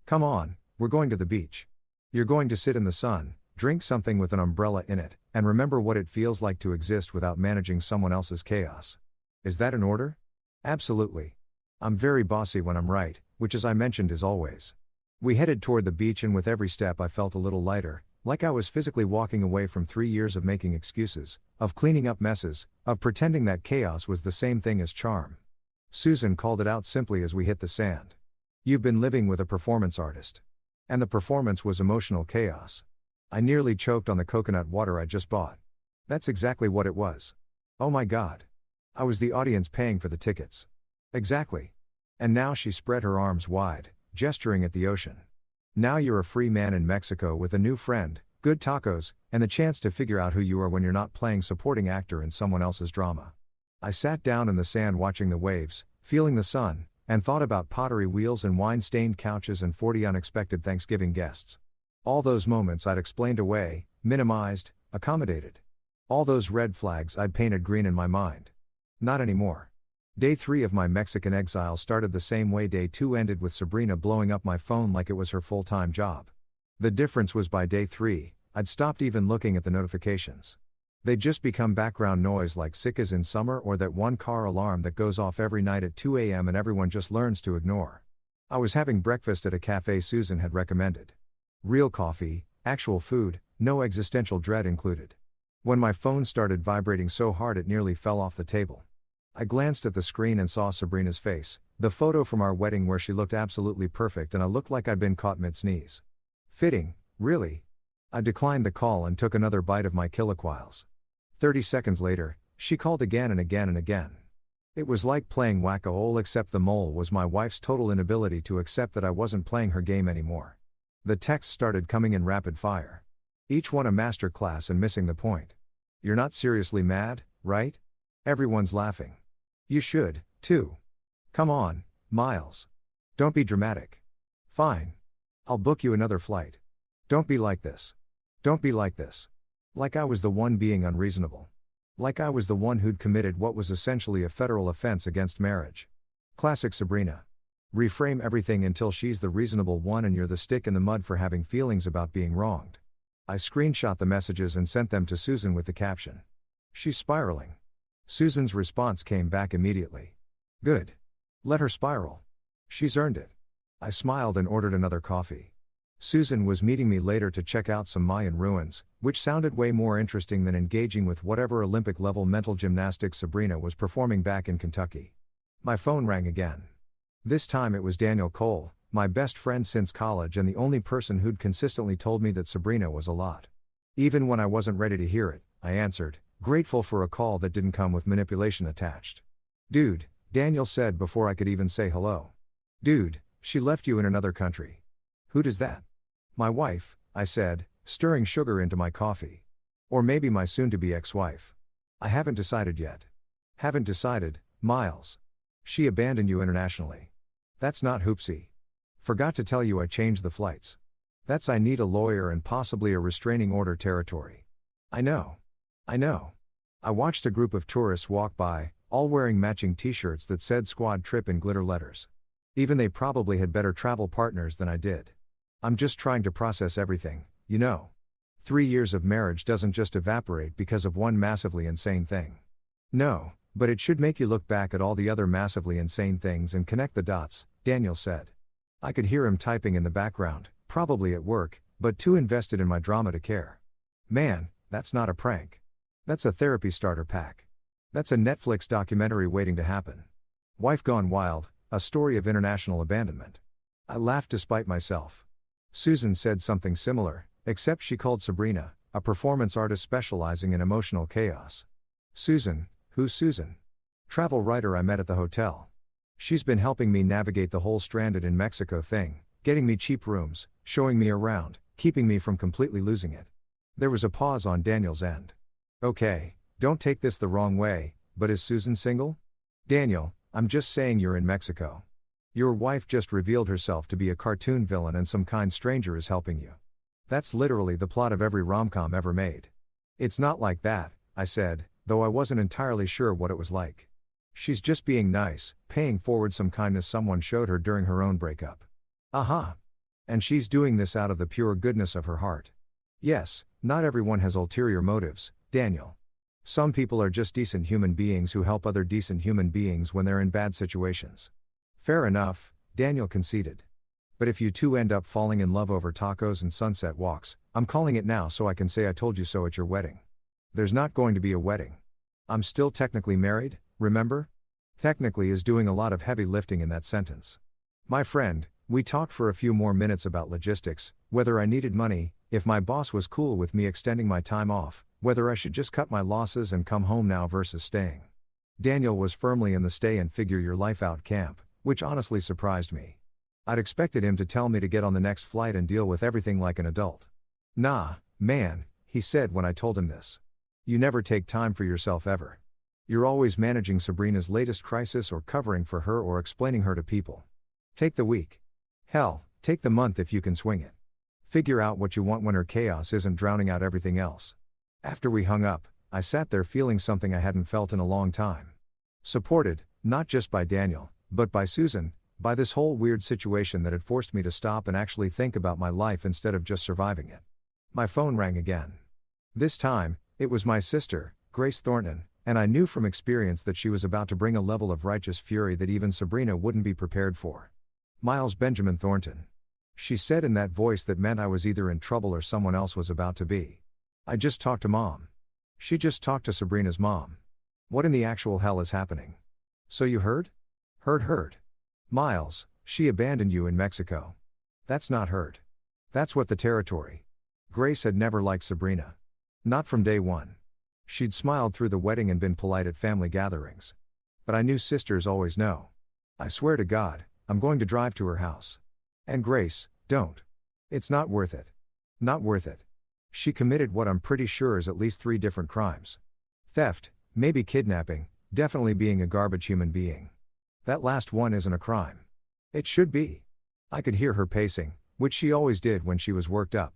Come on, we're going to the beach. You're going to sit in the sun, drink something with an umbrella in it, and remember what it feels like to exist without managing someone else's chaos. Is that an order? Absolutely. I'm very bossy when I'm right, which, as I mentioned, is always. We headed toward the beach, and with every step I felt a little lighter, like I was physically walking away from 3 years of making excuses, of cleaning up messes, of pretending that chaos was the same thing as charm. Susan called it out simply as we hit the sand. You've been living with a performance artist. And the performance was emotional chaos. I nearly choked on the coconut water I just bought. That's exactly what it was. Oh my God. I was the audience paying for the tickets. Exactly. And now she spread her arms wide, gesturing at the ocean. Now you're a free man in Mexico with a new friend, good tacos, and the chance to figure out who you are when you're not playing supporting actor in someone else's drama. I sat down in the sand watching the waves, feeling the sun, and thought about pottery wheels and wine-stained couches and 40 unexpected Thanksgiving guests. All those moments I'd explained away, minimized, accommodated. All those red flags I'd painted green in my mind. Not anymore. Day 3 of my Mexican exile started the same way Day 2 ended, with Sabrina blowing up my phone like it was her full-time job. The difference was by Day 3, I'd stopped even looking at the notifications. They'd just become background noise like cicadas in summer, or that one car alarm that goes off every night at 2 a.m. and everyone just learns to ignore. I was having breakfast at a cafe Susan had recommended. Real coffee, actual food, no existential dread included. When my phone started vibrating so hard it nearly fell off the table. I glanced at the screen and saw Sabrina's face, the photo from our wedding where she looked absolutely perfect and I looked like I'd been caught mid-sneeze. Fitting, really. I declined the call and took another bite of my chilaquiles. 30 seconds later, she called again and again and again. It was like playing whack-a-mole, except the mole was my wife's total inability to accept that I wasn't playing her game anymore. The texts started coming in rapid fire. Each one a master class and missing the point. You're not seriously mad, right? Everyone's laughing. You should, too. Come on, Miles. Don't be dramatic. Fine. I'll book you another flight. Don't be like this. Don't be like this. Like I was the one being unreasonable. Like I was the one who'd committed what was essentially a federal offense against marriage. Classic Sabrina. Reframe everything until she's the reasonable one and you're the stick in the mud for having feelings about being wronged. I screenshot the messages and sent them to Susan with the caption. She's spiraling. Susan's response came back immediately. Good. Let her spiral. She's earned it. I smiled and ordered another coffee. Susan was meeting me later to check out some Mayan ruins, which sounded way more interesting than engaging with whatever Olympic-level mental gymnastics Sabrina was performing back in Kentucky. My phone rang again. This time it was Daniel Cole, my best friend since college and the only person who'd consistently told me that Sabrina was a lot. Even when I wasn't ready to hear it, I answered, grateful for a call that didn't come with manipulation attached. Dude, Daniel said before I could even say hello. Dude, she left you in another country. Who does that? My wife, I said, stirring sugar into my coffee. Or maybe my soon-to-be ex-wife. I haven't decided yet. Haven't decided, Miles. She abandoned you internationally. That's not hoopsie. Forgot to tell you I changed the flights. That's I need a lawyer and possibly a restraining order territory. I know. I know. I watched a group of tourists walk by, all wearing matching t-shirts that said squad trip in glitter letters. Even they probably had better travel partners than I did. I'm just trying to process everything, you know. 3 years of marriage doesn't just evaporate because of one massively insane thing. No, but it should make you look back at all the other massively insane things and connect the dots, Daniel said. I could hear him typing in the background, probably at work, but too invested in my drama to care. Man, that's not a prank. That's a therapy starter pack. That's a Netflix documentary waiting to happen. Wife Gone Wild, a story of international abandonment. I laughed despite myself. Susan said something similar, except she called Sabrina, a performance artist specializing in emotional chaos. Susan, who's Susan? Travel writer I met at the hotel. She's been helping me navigate the whole stranded in Mexico thing, getting me cheap rooms, showing me around, keeping me from completely losing it. There was a pause on Daniel's end. Okay, don't take this the wrong way, but is Susan single? Daniel, I'm just saying you're in Mexico. Your wife just revealed herself to be a cartoon villain and some kind stranger is helping you. That's literally the plot of every rom-com ever made. It's not like that, I said, though I wasn't entirely sure what it was like. She's just being nice, paying forward some kindness someone showed her during her own breakup. Aha. And she's doing this out of the pure goodness of her heart. Yes, not everyone has ulterior motives, Daniel. Some people are just decent human beings who help other decent human beings when they're in bad situations. Fair enough, Daniel conceded. But if you two end up falling in love over tacos and sunset walks, I'm calling it now so I can say I told you so at your wedding. There's not going to be a wedding. I'm still technically married, remember? Technically is doing a lot of heavy lifting in that sentence. My friend, we talked for a few more minutes about logistics, whether I needed money, if my boss was cool with me extending my time off, whether I should just cut my losses and come home now versus staying. Daniel was firmly in the stay and figure your life out camp, which honestly surprised me. I'd expected him to tell me to get on the next flight and deal with everything like an adult. Nah, man, he said when I told him this. You never take time for yourself ever. You're always managing Sabrina's latest crisis or covering for her or explaining her to people. Take the week. Hell, take the month if you can swing it. Figure out what you want when her chaos isn't drowning out everything else. After we hung up, I sat there feeling something I hadn't felt in a long time. Supported, not just by Daniel, but by Susan, by this whole weird situation that had forced me to stop and actually think about my life instead of just surviving it. My phone rang again. This time, it was my sister, Grace Thornton, and I knew from experience that she was about to bring a level of righteous fury that even Sabrina wouldn't be prepared for. Miles Benjamin Thornton. She said in that voice that meant I was either in trouble or someone else was about to be. I just talked to Mom. She just talked to Sabrina's mom. What in the actual hell is happening? So you heard? Heard. Miles, she abandoned you in Mexico. That's not heard. That's what the territory. Grace had never liked Sabrina. Not from day one. She'd smiled through the wedding and been polite at family gatherings. But I knew sisters always know. I swear to God, I'm going to drive to her house. And Grace, don't. It's not worth it. Not worth it. She committed what I'm pretty sure is at least 3 different crimes. Theft, maybe kidnapping, definitely being a garbage human being. That last one isn't a crime. It should be. I could hear her pacing, which she always did when she was worked up.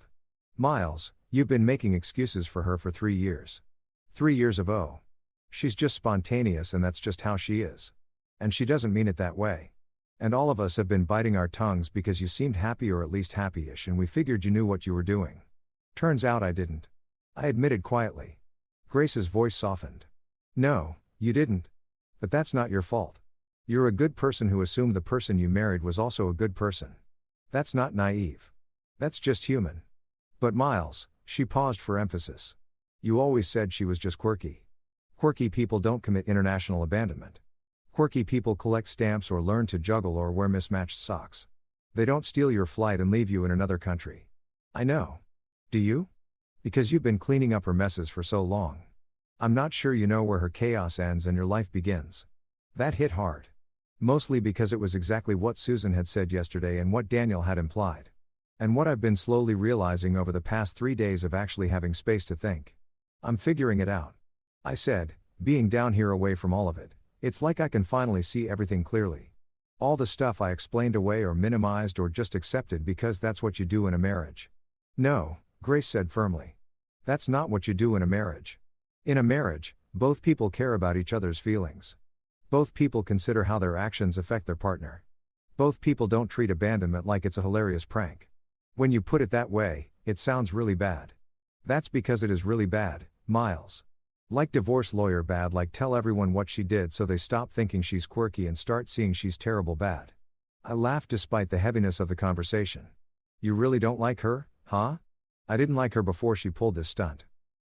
Miles, you've been making excuses for her for 3 years. 3 years of oh. She's just spontaneous and that's just how she is. And she doesn't mean it that way. And all of us have been biting our tongues because you seemed happy or at least happy-ish and we figured you knew what you were doing. Turns out I didn't. I admitted quietly. Grace's voice softened. No, you didn't. But that's not your fault. You're a good person who assumed the person you married was also a good person. That's not naive. That's just human. But Miles, she paused for emphasis. You always said she was just quirky. Quirky people don't commit international abandonment. Quirky people collect stamps or learn to juggle or wear mismatched socks. They don't steal your flight and leave you in another country. I know. Do you? Because you've been cleaning up her messes for so long. I'm not sure you know where her chaos ends and your life begins. That hit hard. Mostly because it was exactly what Susan had said yesterday and what Daniel had implied. And what I've been slowly realizing over the past 3 days of actually having space to think. I'm figuring it out. I said, being down here away from all of it, it's like I can finally see everything clearly. All the stuff I explained away or minimized or just accepted because that's what you do in a marriage. No, Grace said firmly. That's not what you do in a marriage. In a marriage, both people care about each other's feelings. Both people consider how their actions affect their partner. Both people don't treat abandonment like it's a hilarious prank. When you put it that way, it sounds really bad. That's because it is really bad, Miles. Like divorce lawyer bad, like tell everyone what she did so they stop thinking she's quirky and start seeing she's terrible bad. I laughed despite the heaviness of the conversation. You really don't like her, huh? I didn't like her before she pulled this stunt.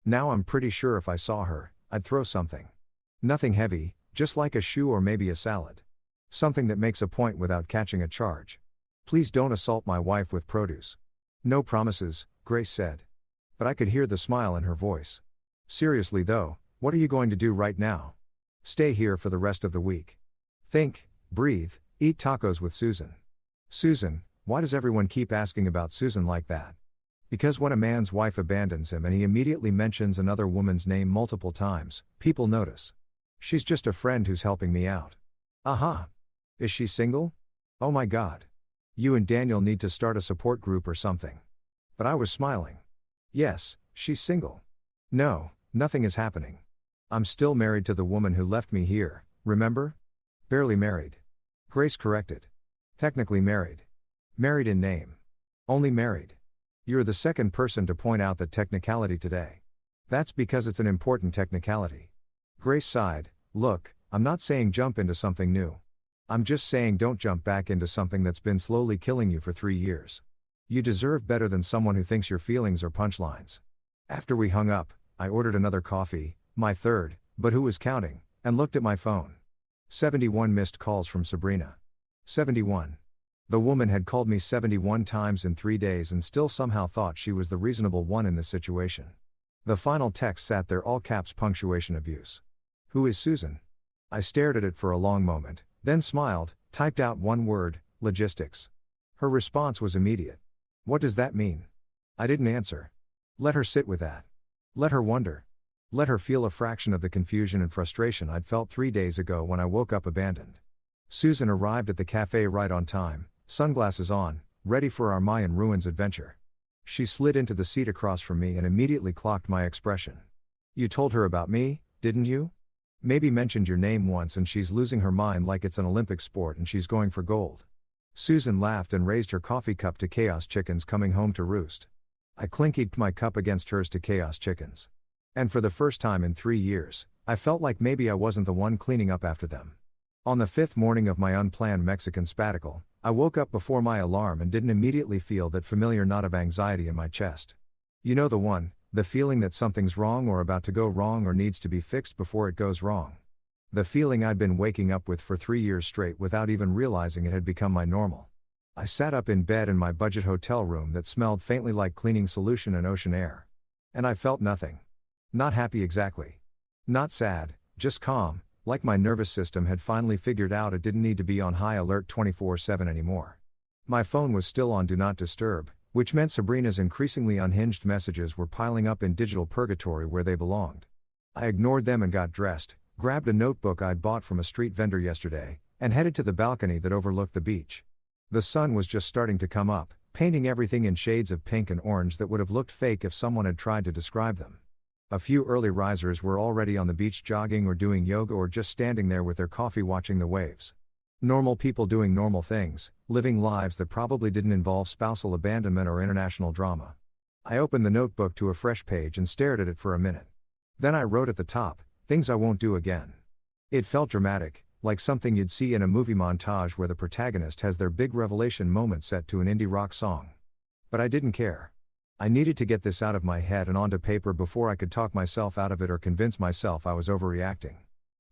Now I'm pretty sure if I saw her, I'd throw something. Nothing heavy, just like a shoe or maybe a salad. Something that makes a point without catching a charge. Please don't assault my wife with produce. No promises, Grace said. But I could hear the smile in her voice. Seriously though, what are you going to do right now? Stay here for the rest of the week. Think, breathe, eat tacos with Susan. Susan, why does everyone keep asking about Susan like that? Because when a man's wife abandons him and he immediately mentions another woman's name multiple times, people notice. She's just a friend who's helping me out. Aha. Is she single? Oh my God. You and Daniel need to start a support group or something. But I was smiling. Yes, she's single. No, nothing is happening. I'm still married to the woman who left me here, remember? Barely married. Grace corrected. Technically married. Married in name. Only married. You're the second person to point out that technicality today. That's because it's an important technicality. Grace sighed. Look, I'm not saying jump into something new. I'm just saying don't jump back into something that's been slowly killing you for 3 years. You deserve better than someone who thinks your feelings are punchlines. After we hung up, I ordered another coffee, my third, but who was counting, and looked at my phone. 71 missed calls from Sabrina. 71. The woman had called me 71 times in 3 days and still somehow thought she was the reasonable one in this situation. The final text sat there, all caps, punctuation abuse. Who is Susan? I stared at it for a long moment, then smiled, typed out one word, logistics. Her response was immediate. What does that mean? I didn't answer. Let her sit with that. Let her wonder. Let her feel a fraction of the confusion and frustration I'd felt 3 days ago when I woke up abandoned. Susan arrived at the cafe right on time, sunglasses on, ready for our Mayan ruins adventure. She slid into the seat across from me and immediately clocked my expression. You told her about me, didn't you? Maybe mentioned your name once and she's losing her mind like it's an Olympic sport and she's going for gold. Susan laughed and raised her coffee cup to Chaos Chickens coming home to roost. I clinked my cup against hers to Chaos Chickens. And for the first time in 3 years, I felt like maybe I wasn't the one cleaning up after them. On the 5th morning of my unplanned Mexican sabbatical, I woke up before my alarm and didn't immediately feel that familiar knot of anxiety in my chest. You know the one, the feeling that something's wrong or about to go wrong or needs to be fixed before it goes wrong. The feeling I'd been waking up with for 3 years straight without even realizing it had become my normal. I sat up in bed in my budget hotel room that smelled faintly like cleaning solution and ocean air. And I felt nothing. Not happy exactly. Not sad, just calm, like my nervous system had finally figured out it didn't need to be on high alert 24/7 anymore. My phone was still on Do Not Disturb, which meant Sabrina's increasingly unhinged messages were piling up in digital purgatory where they belonged. I ignored them and got dressed, grabbed a notebook I'd bought from a street vendor yesterday, and headed to the balcony that overlooked the beach. The sun was just starting to come up, painting everything in shades of pink and orange that would have looked fake if someone had tried to describe them. A few early risers were already on the beach jogging or doing yoga or just standing there with their coffee watching the waves. Normal people doing normal things, living lives that probably didn't involve spousal abandonment or international drama. I opened the notebook to a fresh page and stared at it for a minute. Then I wrote at the top, things I won't do again. It felt dramatic, like something you'd see in a movie montage where the protagonist has their big revelation moment set to an indie rock song. But I didn't care. I needed to get this out of my head and onto paper before I could talk myself out of it or convince myself I was overreacting.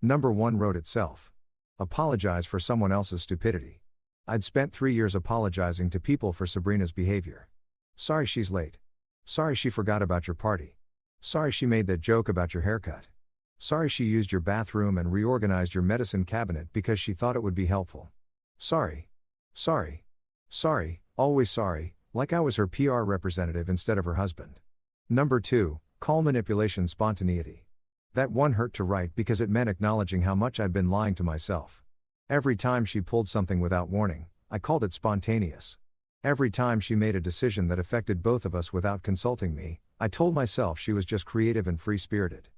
Number 1 wrote itself. Apologize for someone else's stupidity. I'd spent 3 years apologizing to people for Sabrina's behavior. Sorry she's late. Sorry she forgot about your party. Sorry she made that joke about your haircut. Sorry she used your bathroom and reorganized your medicine cabinet because she thought it would be helpful. Sorry. Sorry. Sorry, always sorry, like I was her PR representative instead of her husband. Number 2, call manipulation spontaneity. That one hurt to write because it meant acknowledging how much I'd been lying to myself. Every time she pulled something without warning, I called it spontaneous. Every time she made a decision that affected both of us without consulting me, I told myself she was just creative and free-spirited.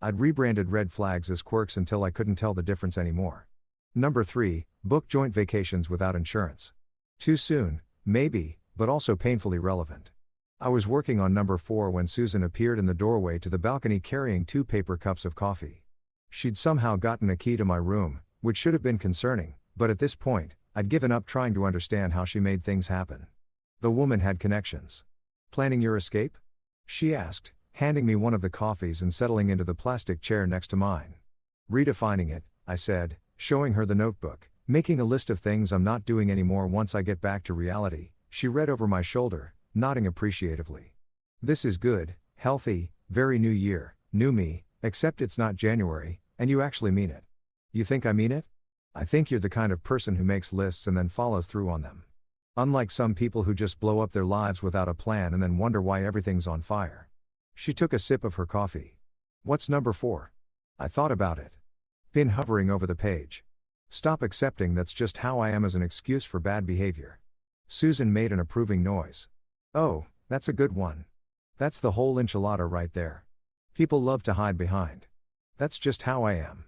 I'd rebranded red flags as quirks until I couldn't tell the difference anymore. Number 3, book joint vacations without insurance. Too soon, maybe, but also painfully relevant. I was working on number 4 when Susan appeared in the doorway to the balcony carrying 2 paper cups of coffee. She'd somehow gotten a key to my room, which should have been concerning, but at this point, I'd given up trying to understand how she made things happen. The woman had connections. "Planning your escape?" she asked, handing me one of the coffees and settling into the plastic chair next to mine. "Redefining it," I said, showing her the notebook. "Making a list of things I'm not doing anymore once I get back to reality." She read over my shoulder, nodding appreciatively. "This is good, healthy, very new year, new me, except it's not January, and you actually mean it." "You think I mean it?" "I think you're the kind of person who makes lists and then follows through on them. Unlike some people who just blow up their lives without a plan and then wonder why everything's on fire." She took a sip of her coffee. "What's number 4? I thought about it. Been hovering over the page. Stop accepting that's just how I am as an excuse for bad behavior." Susan made an approving noise. "Oh, that's a good one. That's the whole enchilada right there. People love to hide behind. That's just how I am.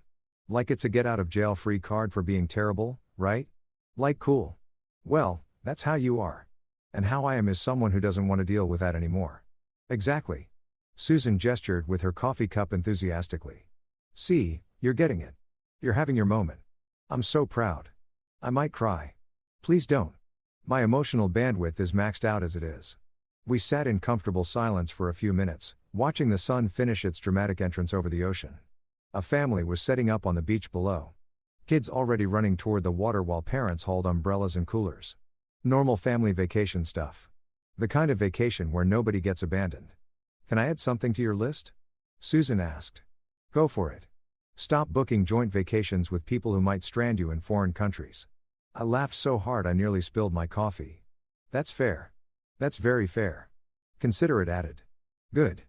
Like it's a get-out-of-jail-free card for being terrible, right? Like cool. Well, that's how you are. And how I am is someone who doesn't want to deal with that anymore." "Exactly." Susan gestured with her coffee cup enthusiastically. "See, you're getting it. You're having your moment. I'm so proud. I might cry." "Please don't. My emotional bandwidth is maxed out as it is." We sat in comfortable silence for a few minutes, watching the sun finish its dramatic entrance over the ocean. A family was setting up on the beach below. Kids already running toward the water while parents hauled umbrellas and coolers. Normal family vacation stuff. The kind of vacation where nobody gets abandoned. "Can I add something to your list?" Susan asked. "Go for it. Stop booking joint vacations with people who might strand you in foreign countries." I laughed so hard I nearly spilled my coffee. "That's fair. That's very fair. Considerate," added. "Good.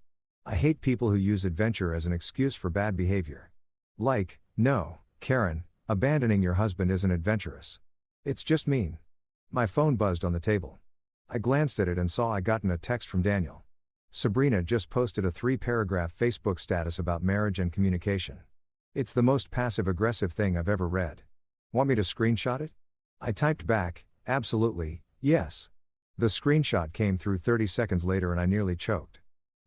I hate people who use adventure as an excuse for bad behavior. Like, no, Karen, abandoning your husband isn't adventurous. It's just mean." My phone buzzed on the table. I glanced at it and saw I'd gotten a text from Daniel. Sabrina just posted a 3-paragraph Facebook status about marriage and communication. "It's the most passive-aggressive thing I've ever read. Want me to screenshot it?" I typed back, "Absolutely, yes." The screenshot came through 30 seconds later and I nearly choked.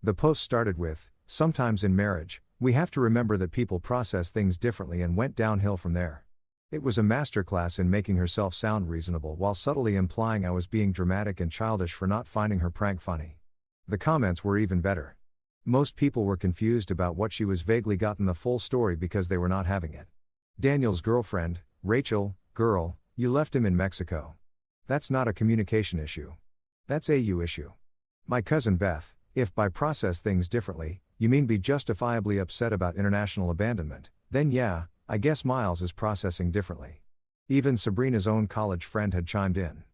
The post started with, "Sometimes in marriage, we have to remember that people process things differently," and went downhill from there. It was a masterclass in making herself sound reasonable while subtly implying I was being dramatic and childish for not finding her prank funny. The comments were even better. Most people were confused about what she was vaguely gotten the full story because they were not having it. Daniel's girlfriend, Rachel, "Girl, you left him in Mexico. That's not a communication issue. That's a you issue." My cousin Beth, "If by process things differently, you mean be justifiably upset about international abandonment, then yeah, I guess Miles is processing differently." Even Sabrina's own college friend had chimed in.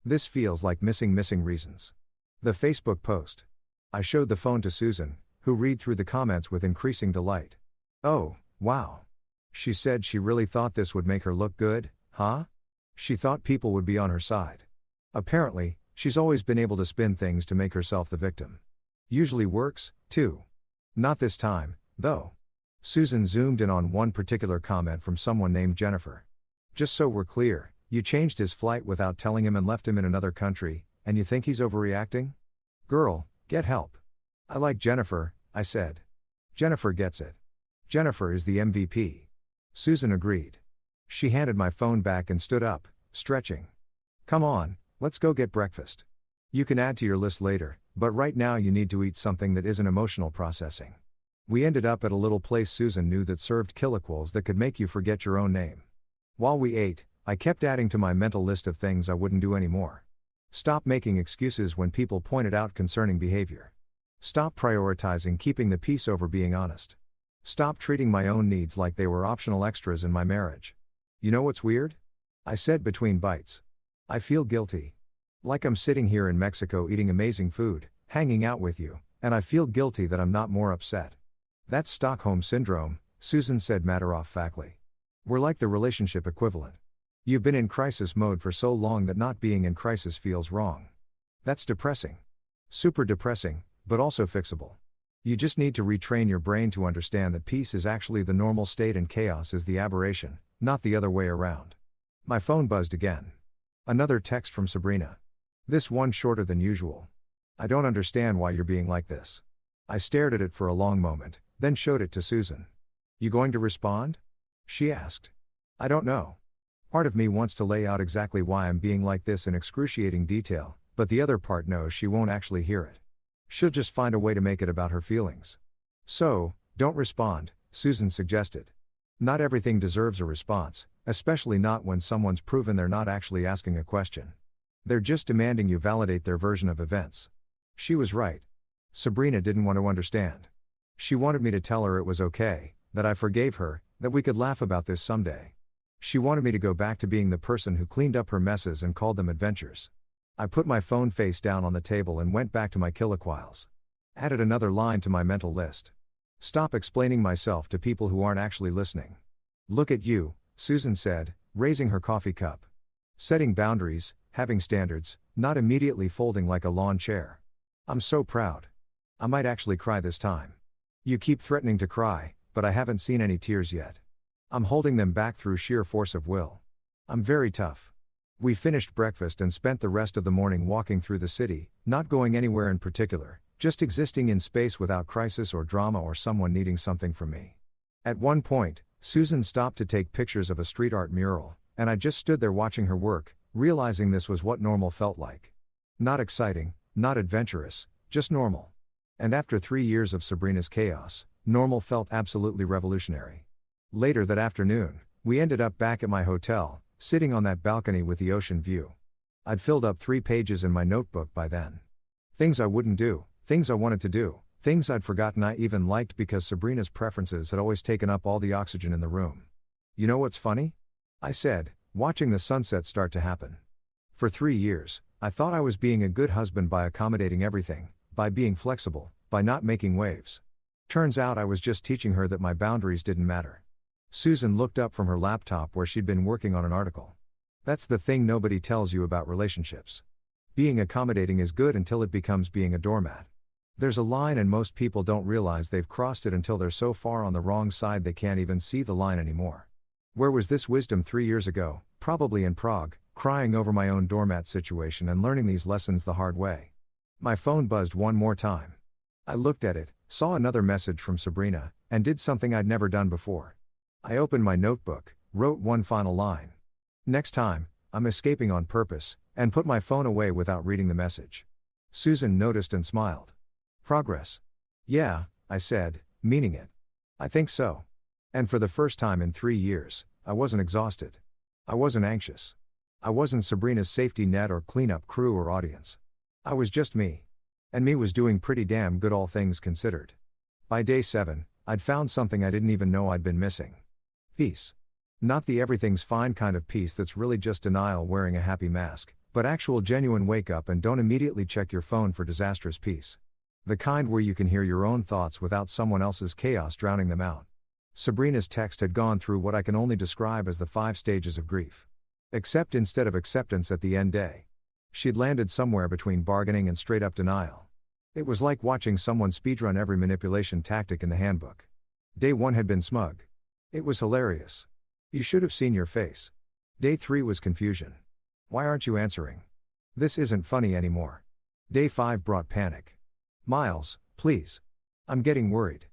"This feels like missing reasons." The Facebook post. I showed the phone to Susan, who read through the comments with increasing delight. "Oh, wow. She said she really thought this would make her look good, huh? She thought people would be on her side. Apparently, she's always been able to spin things to make herself the victim. Usually works, too. Not this time, though." Susan zoomed in on one particular comment from someone named Jennifer. "Just so we're clear, you changed his flight without telling him and left him in another country, and you think he's overreacting? Girl, get help." "I like Jennifer," I said. "Jennifer gets it. Jennifer is the MVP." Susan agreed. She handed my phone back and stood up, stretching. "Come on, let's go get breakfast. You can add to your list later, but right now you need to eat something that isn't emotional processing." We ended up at a little place Susan knew that served chilaquiles that could make you forget your own name. While we ate, I kept adding to my mental list of things I wouldn't do anymore. Stop making excuses when people pointed out concerning behavior. Stop prioritizing keeping the peace over being honest. Stop treating my own needs like they were optional extras in my marriage. "You know what's weird?" I said between bites. "I feel guilty. Like I'm sitting here in Mexico eating amazing food, hanging out with you, and I feel guilty that I'm not more upset." "That's Stockholm Syndrome," Susan said matter-of-factly. "We're like the relationship equivalent. You've been in crisis mode for so long that not being in crisis feels wrong. That's depressing. Super depressing, but also fixable. You just need to retrain your brain to understand that peace is actually the normal state and chaos is the aberration, not the other way around." My phone buzzed again. Another text from Sabrina. This one shorter than usual. I don't understand why you're being like this. I stared at it for a long moment, then showed it to Susan. You going to respond? She asked. I don't know. Part of me wants to lay out exactly why I'm being like this in excruciating detail, but the other part knows she won't actually hear it. She'll just find a way to make it about her feelings. So, don't respond, Susan suggested. Not everything deserves a response, especially not when someone's proven they're not actually asking a question. They're just demanding you validate their version of events. She was right. Sabrina didn't want to understand. She wanted me to tell her it was okay, that I forgave her, that we could laugh about this someday. She wanted me to go back to being the person who cleaned up her messes and called them adventures. I put my phone face down on the table and went back to my kiloquiles. Added another line to my mental list. Stop explaining myself to people who aren't actually listening. Look at you, Susan said, raising her coffee cup. Setting boundaries, having standards, not immediately folding like a lawn chair. I'm so proud. I might actually cry this time. You keep threatening to cry, but I haven't seen any tears yet. I'm holding them back through sheer force of will. I'm very tough. We finished breakfast and spent the rest of the morning walking through the city, not going anywhere in particular, just existing in space without crisis or drama or someone needing something from me. At one point, Susan stopped to take pictures of a street art mural, and I just stood there watching her work, realizing this was what normal felt like. Not exciting, not adventurous, just normal. And after 3 years of Sabrina's chaos, normal felt absolutely revolutionary. Later that afternoon, we ended up back at my hotel, sitting on that balcony with the ocean view. I'd filled up 3 pages in my notebook by then. Things I wouldn't do, things I wanted to do, things I'd forgotten I even liked because Sabrina's preferences had always taken up all the oxygen in the room. You know what's funny? I said, watching the sunset start to happen. For 3 years, I thought I was being a good husband by accommodating everything, by being flexible, by not making waves. Turns out I was just teaching her that my boundaries didn't matter. Susan looked up from her laptop where she'd been working on an article. That's the thing nobody tells you about relationships. Being accommodating is good until it becomes being a doormat. There's a line and most people don't realize they've crossed it until they're so far on the wrong side they can't even see the line anymore. Where was this wisdom 3 years ago? Probably in Prague, crying over my own doormat situation and learning these lessons the hard way. My phone buzzed one more time. I looked at it, saw another message from Sabrina, and did something I'd never done before. I opened my notebook, wrote one final line. Next time, I'm escaping on purpose, and put my phone away without reading the message. Susan noticed and smiled. Progress. Yeah, I said, meaning it. I think so. And for the first time in 3 years, I wasn't exhausted. I wasn't anxious. I wasn't Sabrina's safety net or cleanup crew or audience. I was just me. And me was doing pretty damn good all things considered. By day 7, I'd found something I didn't even know I'd been missing. Peace. Not the everything's fine kind of peace that's really just denial wearing a happy mask, but actual genuine wake up and don't immediately check your phone for disastrous peace. The kind where you can hear your own thoughts without someone else's chaos drowning them out. Sabrina's text had gone through what I can only describe as the 5 stages of grief. Accept instead of acceptance at the end day. She'd landed somewhere between bargaining and straight up denial. It was like watching someone speedrun every manipulation tactic in the handbook. Day 1 had been smug. It was hilarious. You should have seen your face. Day 3 was confusion. Why aren't you answering? This isn't funny anymore. Day 5 brought panic. Miles, please. I'm getting worried.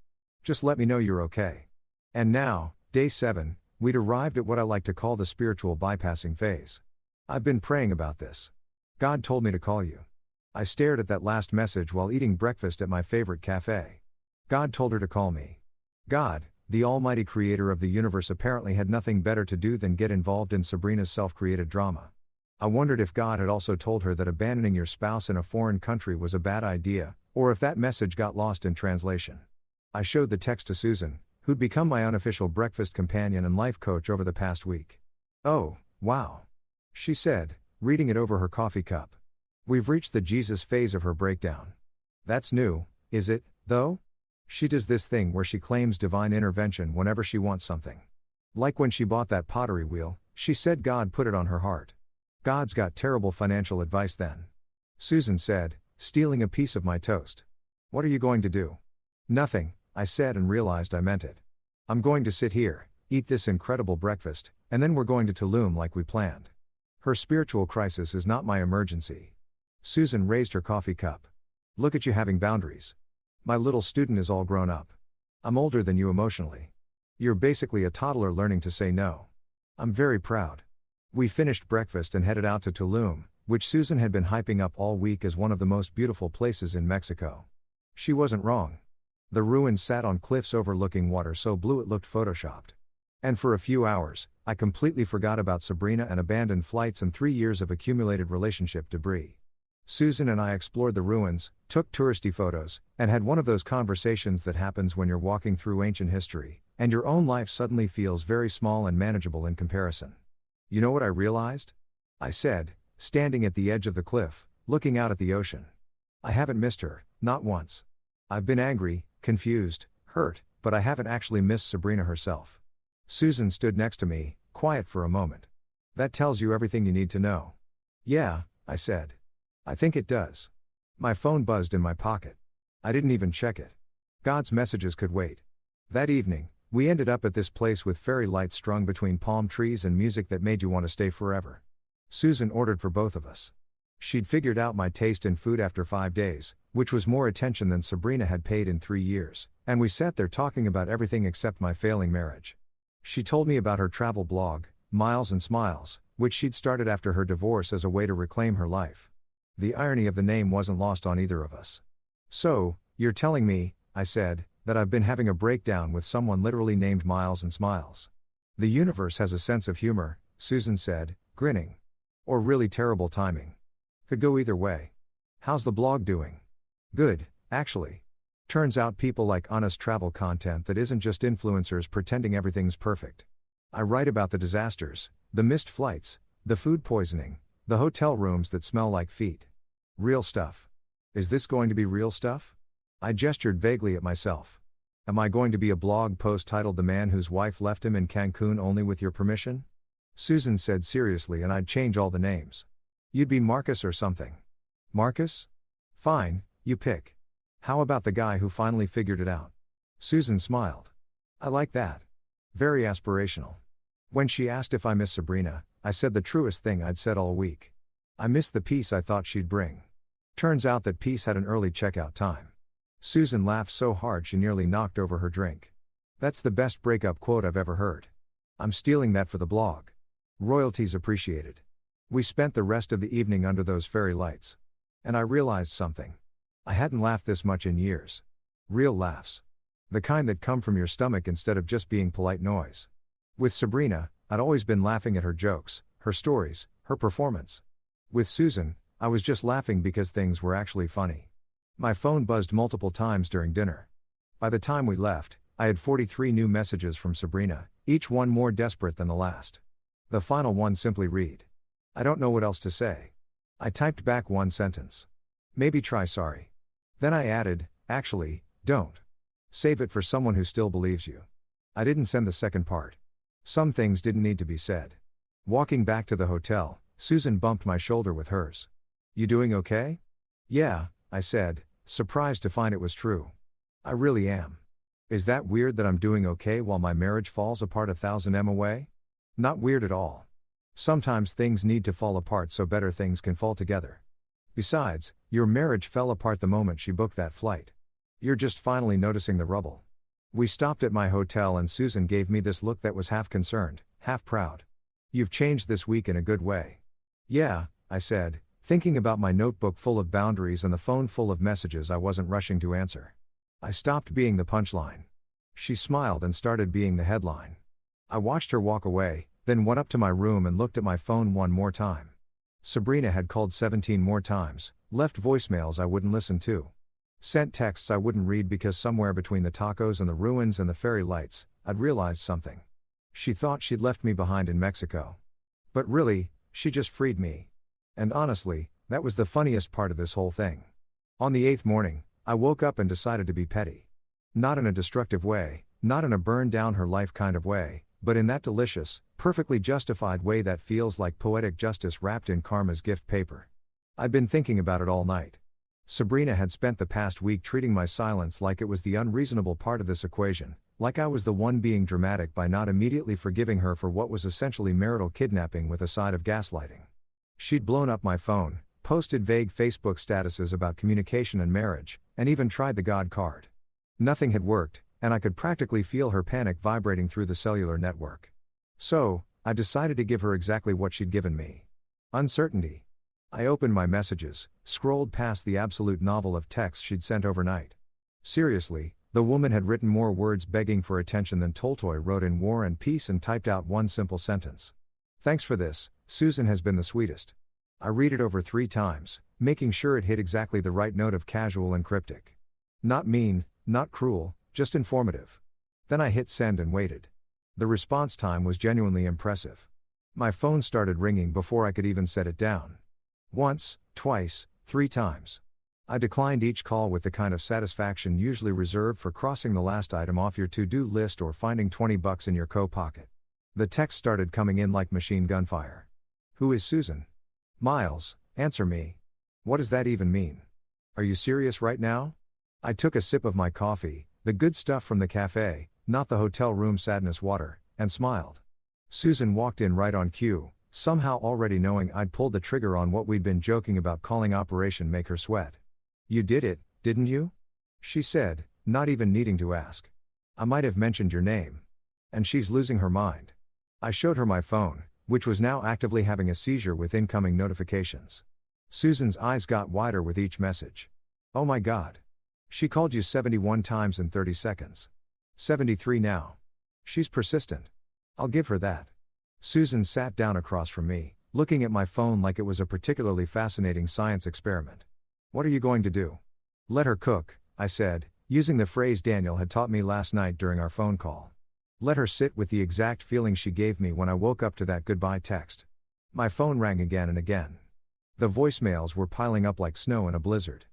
Just let me know you're okay. And now, day 7, we'd arrived at what I like to call the spiritual bypassing phase. I've been praying about this. God told me to call you. I stared at that last message while eating breakfast at my favorite cafe. God told her to call me. God, the almighty creator of the universe, apparently had nothing better to do than get involved in Sabrina's self-created drama. I wondered if God had also told her that abandoning your spouse in a foreign country was a bad idea, or if that message got lost in translation. I showed the text to Susan, who'd become my unofficial breakfast companion and life coach over the past week. Oh, wow. She said, reading it over her coffee cup. We've reached the Jesus phase of her breakdown. That's new, is it, though? She does this thing where she claims divine intervention whenever she wants something. Like when she bought that pottery wheel, she said God put it on her heart. God's got terrible financial advice then. Susan said, stealing a piece of my toast. What are you going to do? Nothing, I said and realized I meant it. I'm going to sit here, eat this incredible breakfast, and then we're going to Tulum like we planned. Her spiritual crisis is not my emergency. Susan raised her coffee cup. Look at you having boundaries. My little student is all grown up. I'm older than you emotionally. You're basically a toddler learning to say no. I'm very proud. We finished breakfast and headed out to Tulum, which Susan had been hyping up all week as one of the most beautiful places in Mexico. She wasn't wrong. The ruins sat on cliffs overlooking water so blue it looked photoshopped. And for a few hours, I completely forgot about Sabrina and abandoned flights and 3 years of accumulated relationship debris. Susan and I explored the ruins, took touristy photos, and had one of those conversations that happens when you're walking through ancient history, and your own life suddenly feels very small and manageable in comparison. You know what I realized? I said, standing at the edge of the cliff, looking out at the ocean. I haven't missed her, not once. I've been angry, confused, hurt, but I haven't actually missed Sabrina herself. Susan stood next to me, quiet for a moment. That tells you everything you need to know. Yeah, I said. I think it does. My phone buzzed in my pocket. I didn't even check it. God's messages could wait. That evening, we ended up at this place with fairy lights strung between palm trees and music that made you want to stay forever. Susan ordered for both of us. She'd figured out my taste in food after 5 days, which was more attention than Sabrina had paid in 3 years, and we sat there talking about everything except my failing marriage. She told me about her travel blog, Miles and Smiles, which she'd started after her divorce as a way to reclaim her life. The irony of the name wasn't lost on either of us. So, you're telling me, I said, that I've been having a breakdown with someone literally named Miles and Smiles. The universe has a sense of humor, Susan said, grinning. Or really terrible timing. Could go either way. How's the blog doing? Good, actually. Turns out people like honest travel content that isn't just influencers pretending everything's perfect. I write about the disasters, the missed flights, the food poisoning, the hotel rooms that smell like feet. Real stuff. Is this going to be real stuff? I gestured vaguely at myself. Am I going to be a blog post titled "The Man Whose Wife Left Him in Cancun Only with Your Permission"? Susan said seriously, and I'd change all the names. You'd be Marcus or something. Marcus? Fine, you pick. How about the guy who finally figured it out? Susan smiled. I like that. Very aspirational. When she asked if I miss Sabrina, I said the truest thing I'd said all week. I missed the peace I thought she'd bring. Turns out that peace had an early checkout time. Susan laughed so hard she nearly knocked over her drink. That's the best breakup quote I've ever heard. I'm stealing that for the blog. Royalties appreciated. We spent the rest of the evening under those fairy lights. And I realized something. I hadn't laughed this much in years. Real laughs. The kind that come from your stomach instead of just being polite noise. With Sabrina, I'd always been laughing at her jokes, her stories, her performance. With Susan, I was just laughing because things were actually funny. My phone buzzed multiple times during dinner. By the time we left, I had 43 new messages from Sabrina, each one more desperate than the last. The final one simply read, "I don't know what else to say." I typed back one sentence. Maybe try sorry. Then I added, actually, don't. Save it for someone who still believes you. I didn't send the second part. Some things didn't need to be said. Walking back to the hotel, Susan bumped my shoulder with hers. You doing okay? Yeah, I said, surprised to find it was true. I really am. Is that weird that I'm doing okay while my marriage falls apart 1,000 m away? Not weird at all. Sometimes things need to fall apart so better things can fall together. Besides, your marriage fell apart the moment she booked that flight. You're just finally noticing the rubble. We stopped at my hotel and Susan gave me this look that was half concerned, half proud. You've changed this week in a good way. Yeah, I said, thinking about my notebook full of boundaries and the phone full of messages I wasn't rushing to answer. I stopped being the punchline. She smiled and started being the headline. I watched her walk away, then went up to my room and looked at my phone one more time. Sabrina had called 17 more times, left voicemails I wouldn't listen to. Sent texts I wouldn't read because somewhere between the tacos and the ruins and the fairy lights, I'd realized something. She thought she'd left me behind in Mexico. But really, she just freed me. And honestly, that was the funniest part of this whole thing. On the 8th morning, I woke up and decided to be petty. Not in a destructive way, not in a burn down her life kind of way, but in that delicious, perfectly justified way that feels like poetic justice wrapped in karma's gift paper. I'd been thinking about it all night. Sabrina had spent the past week treating my silence like it was the unreasonable part of this equation, like I was the one being dramatic by not immediately forgiving her for what was essentially marital kidnapping with a side of gaslighting. She'd blown up my phone, posted vague Facebook statuses about communication and marriage, and even tried the God card. Nothing had worked, and I could practically feel her panic vibrating through the cellular network. So, I decided to give her exactly what she'd given me. Uncertainty. I opened my messages, scrolled past the absolute novel of texts she'd sent overnight. Seriously, the woman had written more words begging for attention than Tolstoy wrote in War and Peace, and typed out one simple sentence. "Thanks for this, Susan has been the sweetest." I read it over 3 times, making sure it hit exactly the right note of casual and cryptic. Not mean, not cruel, just informative. Then I hit send and waited. The response time was genuinely impressive. My phone started ringing before I could even set it down. Once, twice, 3 times. I declined each call with the kind of satisfaction usually reserved for crossing the last item off your to-do list or finding $20 in your coat pocket. The text started coming in like machine gun fire. "Who is Susan?" "Miles, answer me." "What does that even mean? Are you serious right now?" I took a sip of my coffee, the good stuff from the cafe, not the hotel room sadness water, and smiled. Susan walked in right on cue, somehow already knowing I'd pulled the trigger on what we'd been joking about calling Operation Make Her Sweat. "You did it, didn't you?" she said, not even needing to ask. "I might have mentioned your name." "And she's losing her mind." I showed her my phone, which was now actively having a seizure with incoming notifications. Susan's eyes got wider with each message. "Oh my God. She called you 71 times in 30 seconds. 73 now. She's persistent. I'll give her that." Susan sat down across from me, looking at my phone like it was a particularly fascinating science experiment. "What are you going to do?" "Let her cook," I said, using the phrase Daniel had taught me last night during our phone call. Let her sit with the exact feeling she gave me when I woke up to that goodbye text. My phone rang again and again. The voicemails were piling up like snow in a blizzard.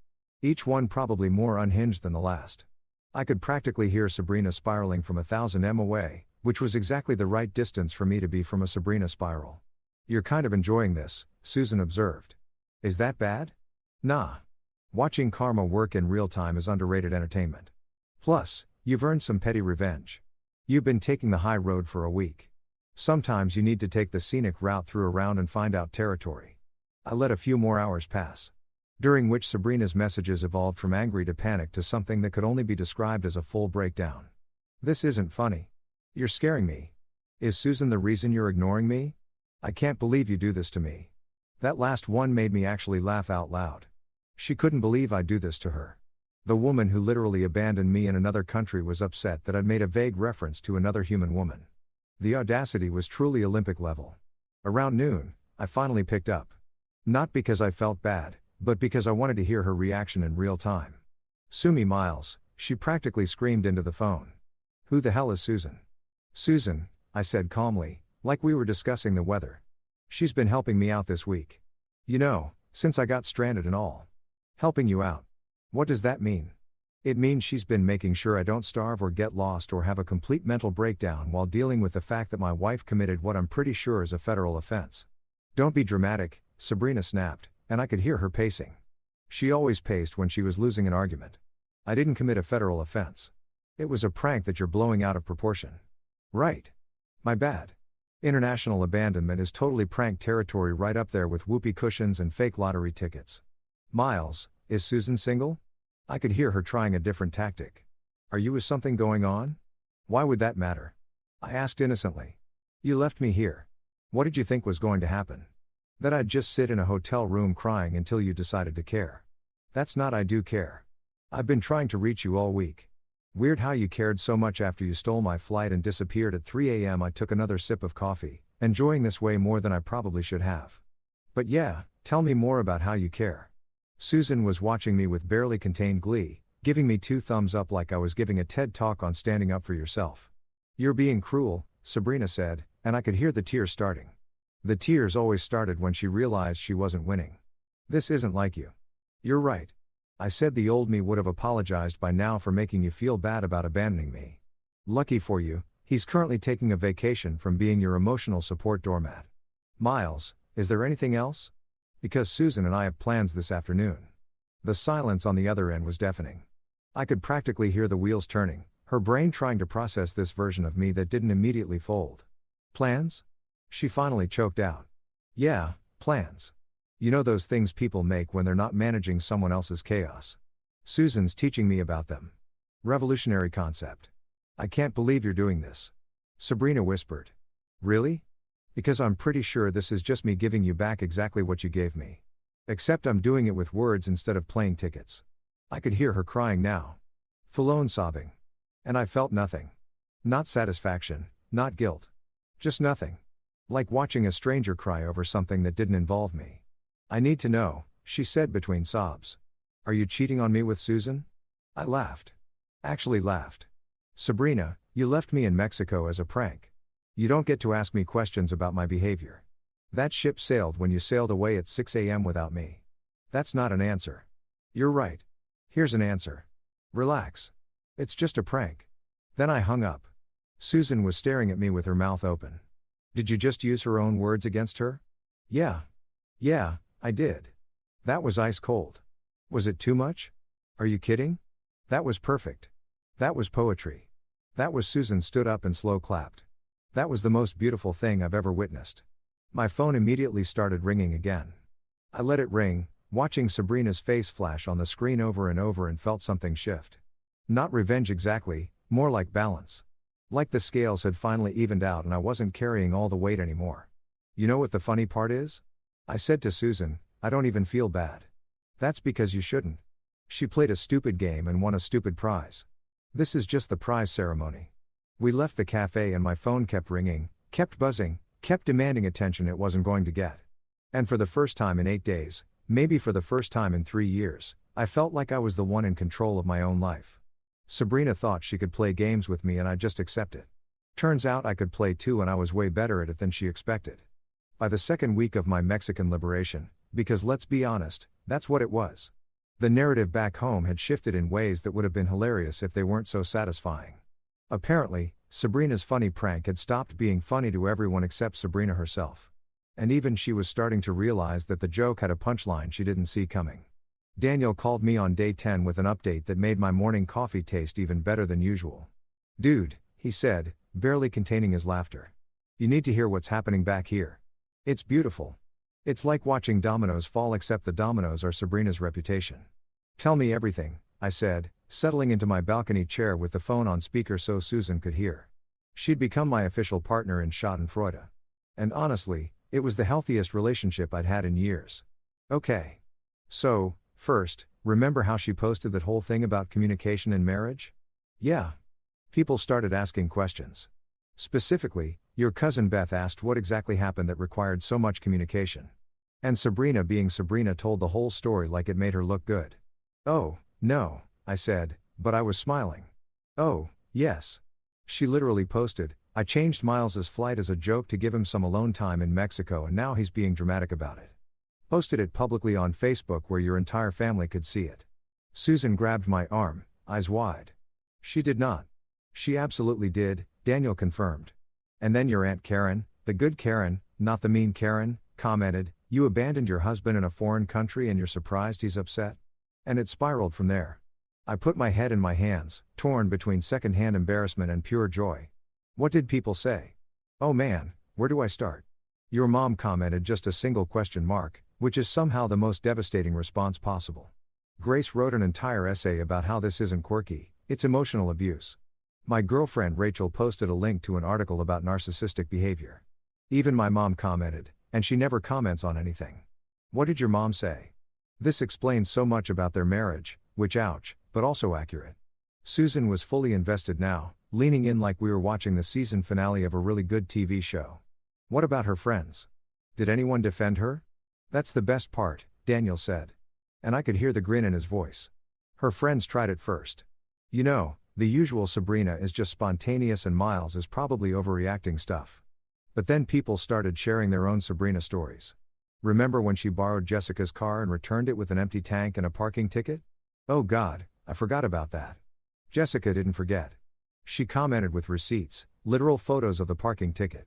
Each one probably more unhinged than the last. I could practically hear Sabrina spiraling from 1,000 m away, which was exactly the right distance for me to be from a Sabrina spiral. "You're kind of enjoying this," Susan observed. "Is that bad?" "Nah. Watching karma work in real time is underrated entertainment. Plus, you've earned some petty revenge. You've been taking the high road for a week. Sometimes you need to take the scenic route through around and find out territory." I let a few more hours pass, during which Sabrina's messages evolved from angry to panic to something that could only be described as a full breakdown. "This isn't funny. You're scaring me. Is Susan the reason you're ignoring me? I can't believe you do this to me." That last one made me actually laugh out loud. She couldn't believe I'd do this to her. The woman who literally abandoned me in another country was upset that I'd made a vague reference to another human woman. The audacity was truly Olympic level. Around noon, I finally picked up. Not because I felt bad, but because I wanted to hear her reaction in real time. "Sue me, Miles," she practically screamed into the phone. "Who the hell is Susan?" "Susan," I said calmly, like we were discussing the weather. "She's been helping me out this week. You know, since I got stranded and all." "Helping you out? What does that mean?" "It means she's been making sure I don't starve or get lost or have a complete mental breakdown while dealing with the fact that my wife committed what I'm pretty sure is a federal offense." "Don't be dramatic," Sabrina snapped, and I could hear her pacing. She always paced when she was losing an argument. "I didn't commit a federal offense. It was a prank that you're blowing out of proportion." "Right. My bad. International abandonment is totally prank territory, right up there with whoopee cushions and fake lottery tickets." "Miles, is Susan single?" I could hear her trying a different tactic. "Are you with something going on?" "Why would that matter?" I asked innocently. "You left me here. What did you think was going to happen? That I'd just sit in a hotel room crying until you decided to care?" "That's not I do care. I've been trying to reach you all week. Weird how you cared so much after you stole my flight and disappeared at 3 a.m. I took another sip of coffee, enjoying this way more than I probably should have. "But yeah, tell me more about how you care." Susan was watching me with barely contained glee, giving me 2 thumbs up like I was giving a TED talk on standing up for yourself. "You're being cruel," Sabrina said, and I could hear the tears starting. The tears always started when she realized she wasn't winning. "This isn't like you." "You're right." I said the old me would have apologized by now for making you feel bad about abandoning me. "Lucky for you, he's currently taking a vacation from being your emotional support doormat." "Miles, is there anything else? Because Susan and I have plans this afternoon." The silence on the other end was deafening. I could practically hear the wheels turning, her brain trying to process this version of me that didn't immediately fold. "Plans?" she finally choked out. "Yeah, plans. You know those things people make when they're not managing someone else's chaos. Susan's teaching me about them. Revolutionary concept. I can't believe you're doing this. Sabrina whispered. Really? Because I'm pretty sure this is just me giving you back exactly what you gave me. Except I'm doing it with words instead of playing tickets. I could hear her crying now. Full-on sobbing. And I felt nothing. Not satisfaction, not guilt. Just nothing. Like watching a stranger cry over something that didn't involve me. I need to know, she said between sobs. Are you cheating on me with Susan? I laughed. Actually laughed. Sabrina, you left me in Mexico as a prank. You don't get to ask me questions about my behavior. That ship sailed when you sailed away at 6 a.m. without me. That's not an answer. You're right. Here's an answer. Relax. It's just a prank. Then I hung up. Susan was staring at me with her mouth open. Did you just use her own words against her? Yeah, I did. That was ice cold. Was it too much? Are you kidding? That was perfect. That was poetry. That was Susan stood up and slow clapped. That was the most beautiful thing I've ever witnessed. My phone immediately started ringing again. I let it ring, watching Sabrina's face flash on the screen over and felt something shift. Not revenge exactly, more like balance. Like the scales had finally evened out and I wasn't carrying all the weight anymore. You know what the funny part is? I said to Susan, I don't even feel bad. That's because you shouldn't. She played a stupid game and won a stupid prize. This is just the prize ceremony. We left the cafe and my phone kept ringing, kept buzzing, kept demanding attention it wasn't going to get. And for the first time in 8 days, maybe for the first time in 3 years, I felt like I was the one in control of my own life. Sabrina thought she could play games with me and I'd just accept it. Turns out I could play too and I was way better at it than she expected. By the second week of my Mexican liberation, because let's be honest, that's what it was. The narrative back home had shifted in ways that would have been hilarious if they weren't so satisfying. Apparently, Sabrina's funny prank had stopped being funny to everyone except Sabrina herself. And even she was starting to realize that the joke had a punchline she didn't see coming. Daniel called me on day 10 with an update that made my morning coffee taste even better than usual. Dude, he said, barely containing his laughter. You need to hear what's happening back here. It's beautiful. It's like watching dominoes fall except the dominoes are Sabrina's reputation. Tell me everything, I said, settling into my balcony chair with the phone on speaker so Susan could hear. She'd become my official partner in Schadenfreude. And honestly, it was the healthiest relationship I'd had in years. Okay. So, first, remember how she posted that whole thing about communication in marriage? Yeah. People started asking questions. Specifically, your cousin Beth asked what exactly happened that required so much communication. And Sabrina being Sabrina told the whole story like it made her look good. Oh, no, I said, but I was smiling. Oh, yes. She literally posted, I changed Miles's flight as a joke to give him some alone time in Mexico and now he's being dramatic about it. Posted it publicly on Facebook where your entire family could see it. Susan grabbed my arm, eyes wide. She did not. She absolutely did, Daniel confirmed. And then your Aunt Karen, the good Karen, not the mean Karen, commented, you abandoned your husband in a foreign country and you're surprised he's upset? And it spiraled from there. I put my head in my hands, torn between secondhand embarrassment and pure joy. What did people say? Oh man, where do I start? Your mom commented just a single question mark, which is somehow the most devastating response possible. Grace wrote an entire essay about how this isn't quirky, it's emotional abuse. My girlfriend Rachel posted a link to an article about narcissistic behavior. Even my mom commented, and she never comments on anything. What did your mom say? This explains so much about their marriage, which ouch, but also accurate. Susan was fully invested now, leaning in like we were watching the season finale of a really good TV show. What about her friends? Did anyone defend her? That's the best part, Daniel said. And I could hear the grin in his voice. Her friends tried it first. You know, the usual Sabrina is just spontaneous and Miles is probably overreacting stuff. But then people started sharing their own Sabrina stories. Remember when she borrowed Jessica's car and returned it with an empty tank and a parking ticket? Oh God, I forgot about that. Jessica didn't forget. She commented with receipts, literal photos of the parking ticket.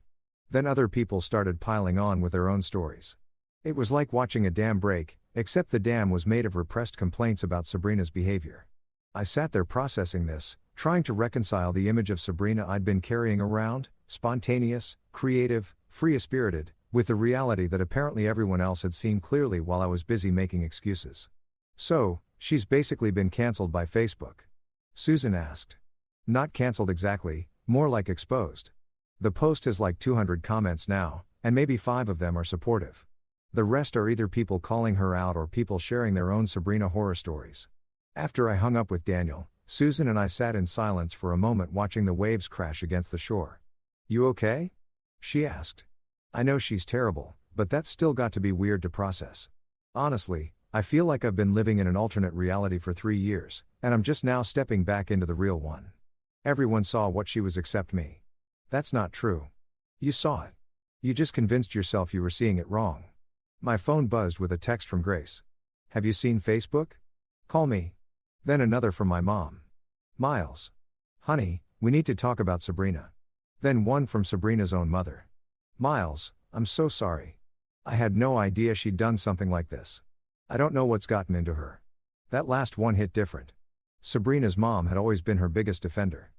Then other people started piling on with their own stories. It was like watching a dam break, except the dam was made of repressed complaints about Sabrina's behavior. I sat there processing this, trying to reconcile the image of Sabrina I'd been carrying around, spontaneous, creative, free-spirited, with the reality that apparently everyone else had seen clearly while I was busy making excuses. So, she's basically been cancelled by Facebook? Susan asked. Not cancelled exactly, more like exposed. The post has like 200 comments now, and maybe 5 of them are supportive. The rest are either people calling her out or people sharing their own Sabrina horror stories. After I hung up with Daniel, Susan and I sat in silence for a moment watching the waves crash against the shore. You okay? She asked. I know she's terrible, but that's still got to be weird to process. Honestly, I feel like I've been living in an alternate reality for 3 years, and I'm just now stepping back into the real one. Everyone saw what she was except me. That's not true. You saw it. You just convinced yourself you were seeing it wrong. My phone buzzed with a text from Grace. Have you seen Facebook? Call me. Then another from my mom. Miles. Honey, we need to talk about Sabrina. Then one from Sabrina's own mother. Miles, I'm so sorry. I had no idea she'd done something like this. I don't know what's gotten into her. That last one hit different. Sabrina's mom had always been her biggest defender.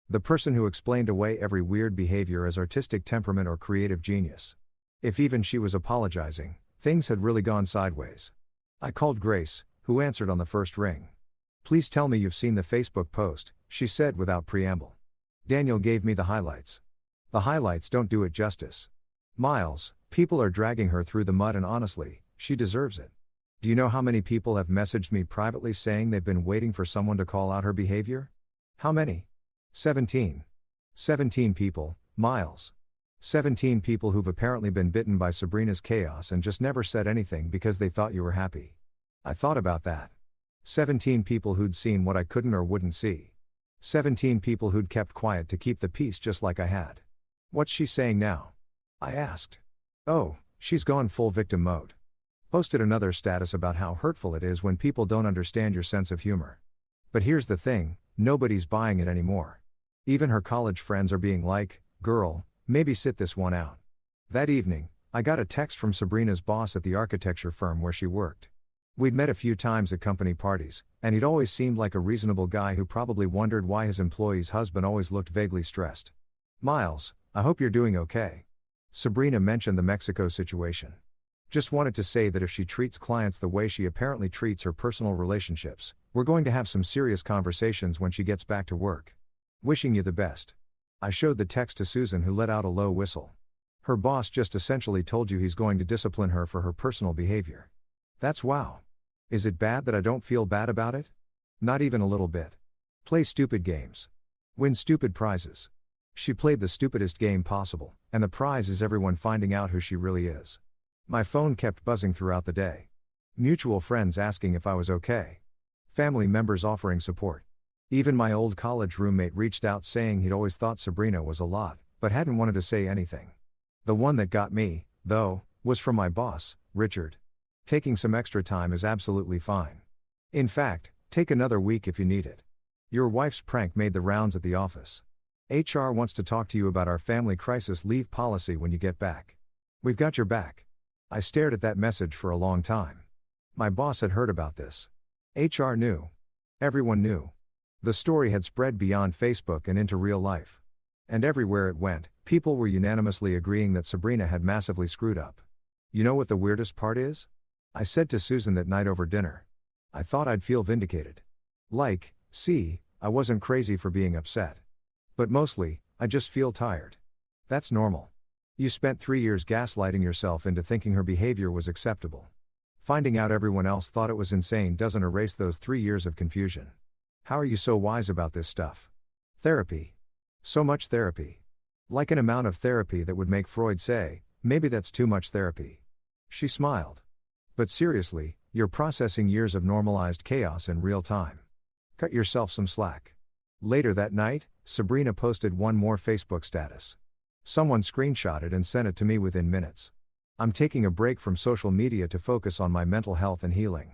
The person who explained away every weird behavior as artistic temperament or creative genius. If even she was apologizing, things had really gone sideways. I called Grace, who answered on the first ring. Please tell me you've seen the Facebook post, she said without preamble. Daniel gave me the highlights. The highlights don't do it justice. Miles, people are dragging her through the mud and honestly, she deserves it. Do you know how many people have messaged me privately saying they've been waiting for someone to call out her behavior? How many? 17. 17 people, Miles. 17 people who've apparently been bitten by Sabrina's chaos and just never said anything because they thought you were happy. I thought about that. 17 people who'd seen what I couldn't or wouldn't see. 17 people who'd kept quiet to keep the peace just like I had. What's she saying now? I asked. Oh, she's gone full victim mode. Posted another status about how hurtful it is when people don't understand your sense of humor. But here's the thing, nobody's buying it anymore. Even her college friends are being like, girl, maybe sit this one out. That evening, I got a text from Sabrina's boss at the architecture firm where she worked. We'd met a few times at company parties, and he'd always seemed like a reasonable guy who probably wondered why his employee's husband always looked vaguely stressed. Miles, I hope you're doing okay. Sabrina mentioned the Mexico situation. Just wanted to say that if she treats clients the way she apparently treats her personal relationships, we're going to have some serious conversations when she gets back to work. Wishing you the best. I showed the text to Susan, who let out a low whistle. Her boss just essentially told you he's going to discipline her for her personal behavior. That's wow. Is it bad that I don't feel bad about it? Not even a little bit. Play stupid games. Win stupid prizes. She played the stupidest game possible, and the prize is everyone finding out who she really is. My phone kept buzzing throughout the day. Mutual friends asking if I was okay. Family members offering support. Even my old college roommate reached out saying he'd always thought Sabrina was a lot, but hadn't wanted to say anything. The one that got me, though, was from my boss, Richard. Taking some extra time is absolutely fine. In fact, take another week if you need it. Your wife's prank made the rounds at the office. HR wants to talk to you about our family crisis leave policy when you get back. We've got your back. I stared at that message for a long time. My boss had heard about this. HR knew. Everyone knew. The story had spread beyond Facebook and into real life. And everywhere it went, people were unanimously agreeing that Sabrina had massively screwed up. You know what the weirdest part is? I said to Susan that night over dinner. I thought I'd feel vindicated. Like, see, I wasn't crazy for being upset. But mostly, I just feel tired. That's normal. You spent 3 years gaslighting yourself into thinking her behavior was acceptable. Finding out everyone else thought it was insane doesn't erase those 3 years of confusion. How are you so wise about this stuff? Therapy. So much therapy. Like an amount of therapy that would make Freud say, maybe that's too much therapy. She smiled. But seriously, you're processing years of normalized chaos in real time. Cut yourself some slack. Later that night, Sabrina posted one more Facebook status. Someone screenshotted and sent it to me within minutes. I'm taking a break from social media to focus on my mental health and healing.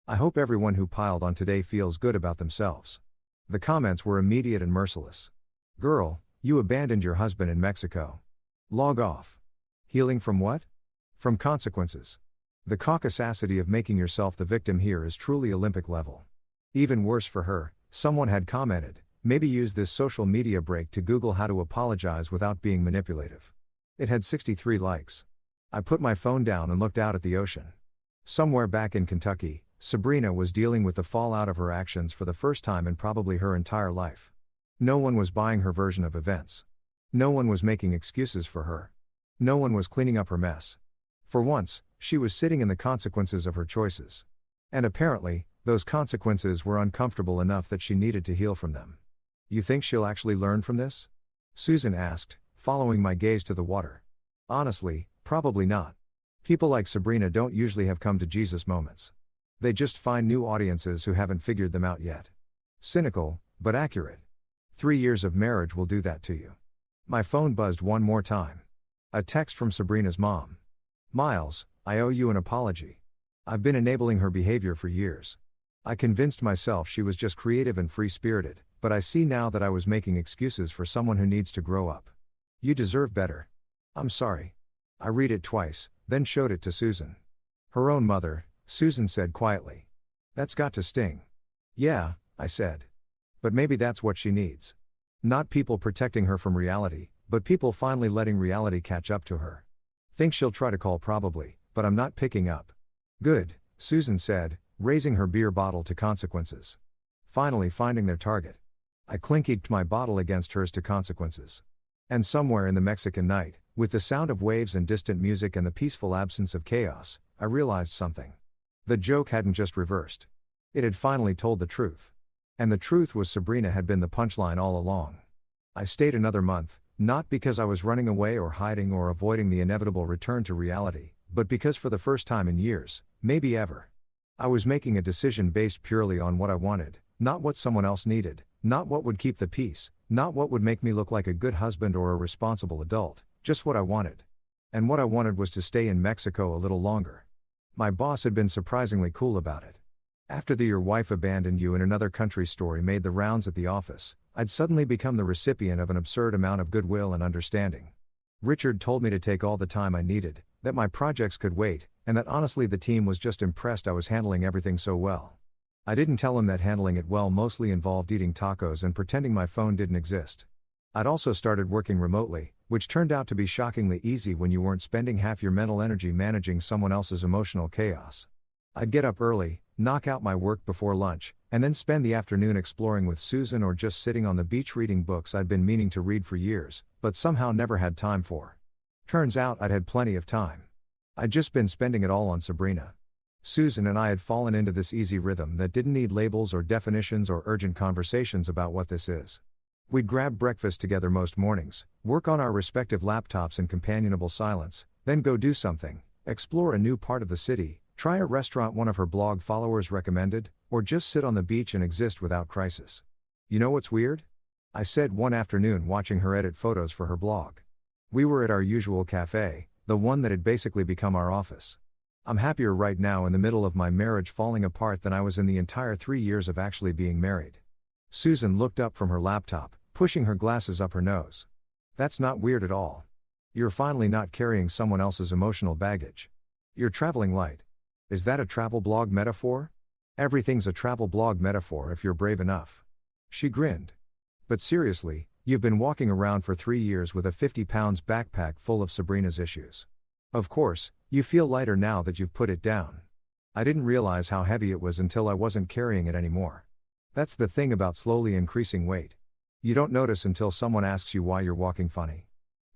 I hope everyone who piled on today feels good about themselves. The comments were immediate and merciless. Girl, you abandoned your husband in Mexico. Log off. Healing from what? From consequences. The caucasity of making yourself the victim here is truly Olympic level. Even worse for her, someone had commented, maybe use this social media break to Google how to apologize without being manipulative. It had 63 likes. I put my phone down and looked out at the ocean. Somewhere back in Kentucky, Sabrina was dealing with the fallout of her actions for the first time in probably her entire life. No one was buying her version of events. No one was making excuses for her. No one was cleaning up her mess. For once, she was sitting in the consequences of her choices. And apparently, those consequences were uncomfortable enough that she needed to heal from them. You think she'll actually learn from this? Susan asked, following my gaze to the water. Honestly, probably not. People like Sabrina don't usually have come to Jesus moments. They just find new audiences who haven't figured them out yet. Cynical, but accurate. 3 years of marriage will do that to you. My phone buzzed one more time. A text from Sabrina's mom. Miles, I owe you an apology. I've been enabling her behavior for years. I convinced myself she was just creative and free-spirited, but I see now that I was making excuses for someone who needs to grow up. You deserve better. I'm sorry. I read it twice, then showed it to Susan. Her own mother, Susan said quietly. That's got to sting. Yeah, I said. But maybe that's what she needs. Not people protecting her from reality, but people finally letting reality catch up to her. Think she'll try to call probably, but I'm not picking up. Good, Susan said, raising her beer bottle to consequences. Finally finding their target. I clinked my bottle against hers to consequences. And somewhere in the Mexican night, with the sound of waves and distant music and the peaceful absence of chaos, I realized something. The joke hadn't just reversed. It had finally told the truth. And the truth was Sabrina had been the punchline all along. I stayed another month, not because I was running away or hiding or avoiding the inevitable return to reality, but because for the first time in years, maybe ever, I was making a decision based purely on what I wanted, not what someone else needed, not what would keep the peace, not what would make me look like a good husband or a responsible adult, just what I wanted. And what I wanted was to stay in Mexico a little longer. My boss had been surprisingly cool about it. After the "your wife abandoned you in another country" story made the rounds at the office, I'd suddenly become the recipient of an absurd amount of goodwill and understanding. Richard told me to take all the time I needed, that my projects could wait, and that honestly the team was just impressed I was handling everything so well. I didn't tell him that handling it well mostly involved eating tacos and pretending my phone didn't exist. I'd also started working remotely, which turned out to be shockingly easy when you weren't spending half your mental energy managing someone else's emotional chaos. I'd get up early, knock out my work before lunch, and then spend the afternoon exploring with Susan or just sitting on the beach reading books I'd been meaning to read for years, but somehow never had time for. Turns out I'd had plenty of time. I'd just been spending it all on Sabrina. Susan and I had fallen into this easy rhythm that didn't need labels or definitions or urgent conversations about what this is. We'd grab breakfast together most mornings, work on our respective laptops in companionable silence, then go do something, explore a new part of the city, try a restaurant one of her blog followers recommended, or just sit on the beach and exist without crisis. You know what's weird? I said one afternoon watching her edit photos for her blog. We were at our usual cafe, the one that had basically become our office. I'm happier right now in the middle of my marriage falling apart than I was in the entire 3 years of actually being married. Susan looked up from her laptop, pushing her glasses up her nose. That's not weird at all. You're finally not carrying someone else's emotional baggage. You're traveling light. Is that a travel blog metaphor? Everything's a travel blog metaphor if you're brave enough. She grinned. But seriously, you've been walking around for 3 years with a 50 pounds backpack full of Sabrina's issues. Of course, you feel lighter now that you've put it down. I didn't realize how heavy it was until I wasn't carrying it anymore. That's the thing about slowly increasing weight. You don't notice until someone asks you why you're walking funny.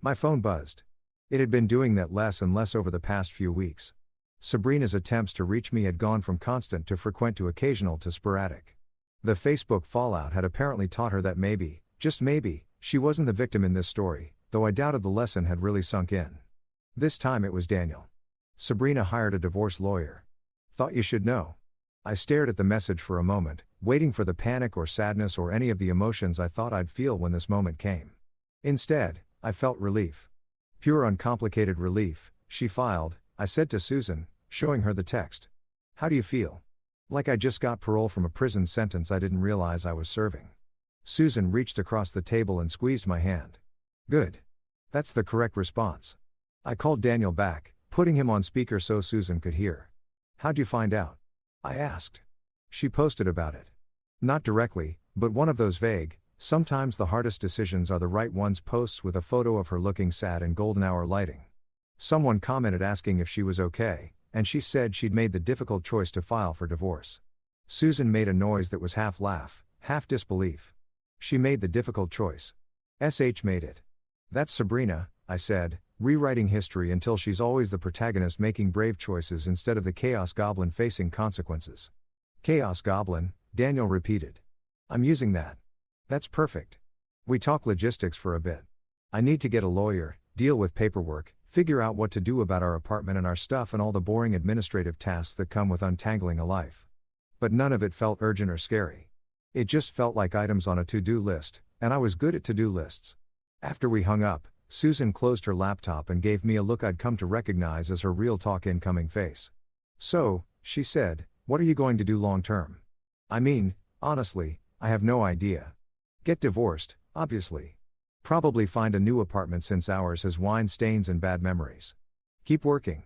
My phone buzzed. It had been doing that less and less over the past few weeks. Sabrina's attempts to reach me had gone from constant to frequent to occasional to sporadic. The Facebook fallout had apparently taught her that maybe, just maybe, she wasn't the victim in this story, though I doubted the lesson had really sunk in. This time it was Daniel. Sabrina hired a divorce lawyer. Thought you should know. I stared at the message for a moment, waiting for the panic or sadness or any of the emotions I thought I'd feel when this moment came. Instead, I felt relief. Pure uncomplicated relief. She filed, I said to Susan, showing her the text. How do you feel? Like I just got parole from a prison sentence I didn't realize I was serving. Susan reached across the table and squeezed my hand. Good. That's the correct response. I called Daniel back, putting him on speaker so Susan could hear. How'd you find out? I asked. She posted about it. Not directly, but one of those vague, sometimes the hardest decisions are the right ones posts with a photo of her looking sad in golden hour lighting. Someone commented asking if she was okay, and she said she'd made the difficult choice to file for divorce. Susan made a noise that was half laugh, half disbelief. She made the difficult choice. SH made it. That's Sabrina, I said, rewriting history until she's always the protagonist making brave choices instead of the chaos goblin facing consequences. Chaos goblin, Daniel repeated. I'm using that. That's perfect. We talk logistics for a bit. I need to get a lawyer, deal with paperwork, figure out what to do about our apartment and our stuff and all the boring administrative tasks that come with untangling a life. But none of it felt urgent or scary. It just felt like items on a to-do list, and I was good at to-do lists. After we hung up, Susan closed her laptop and gave me a look I'd come to recognize as her real talk incoming face. So, she said, what are you going to do long term? I mean, honestly, I have no idea. Get divorced, obviously. Probably find a new apartment since ours has wine stains and bad memories. Keep working.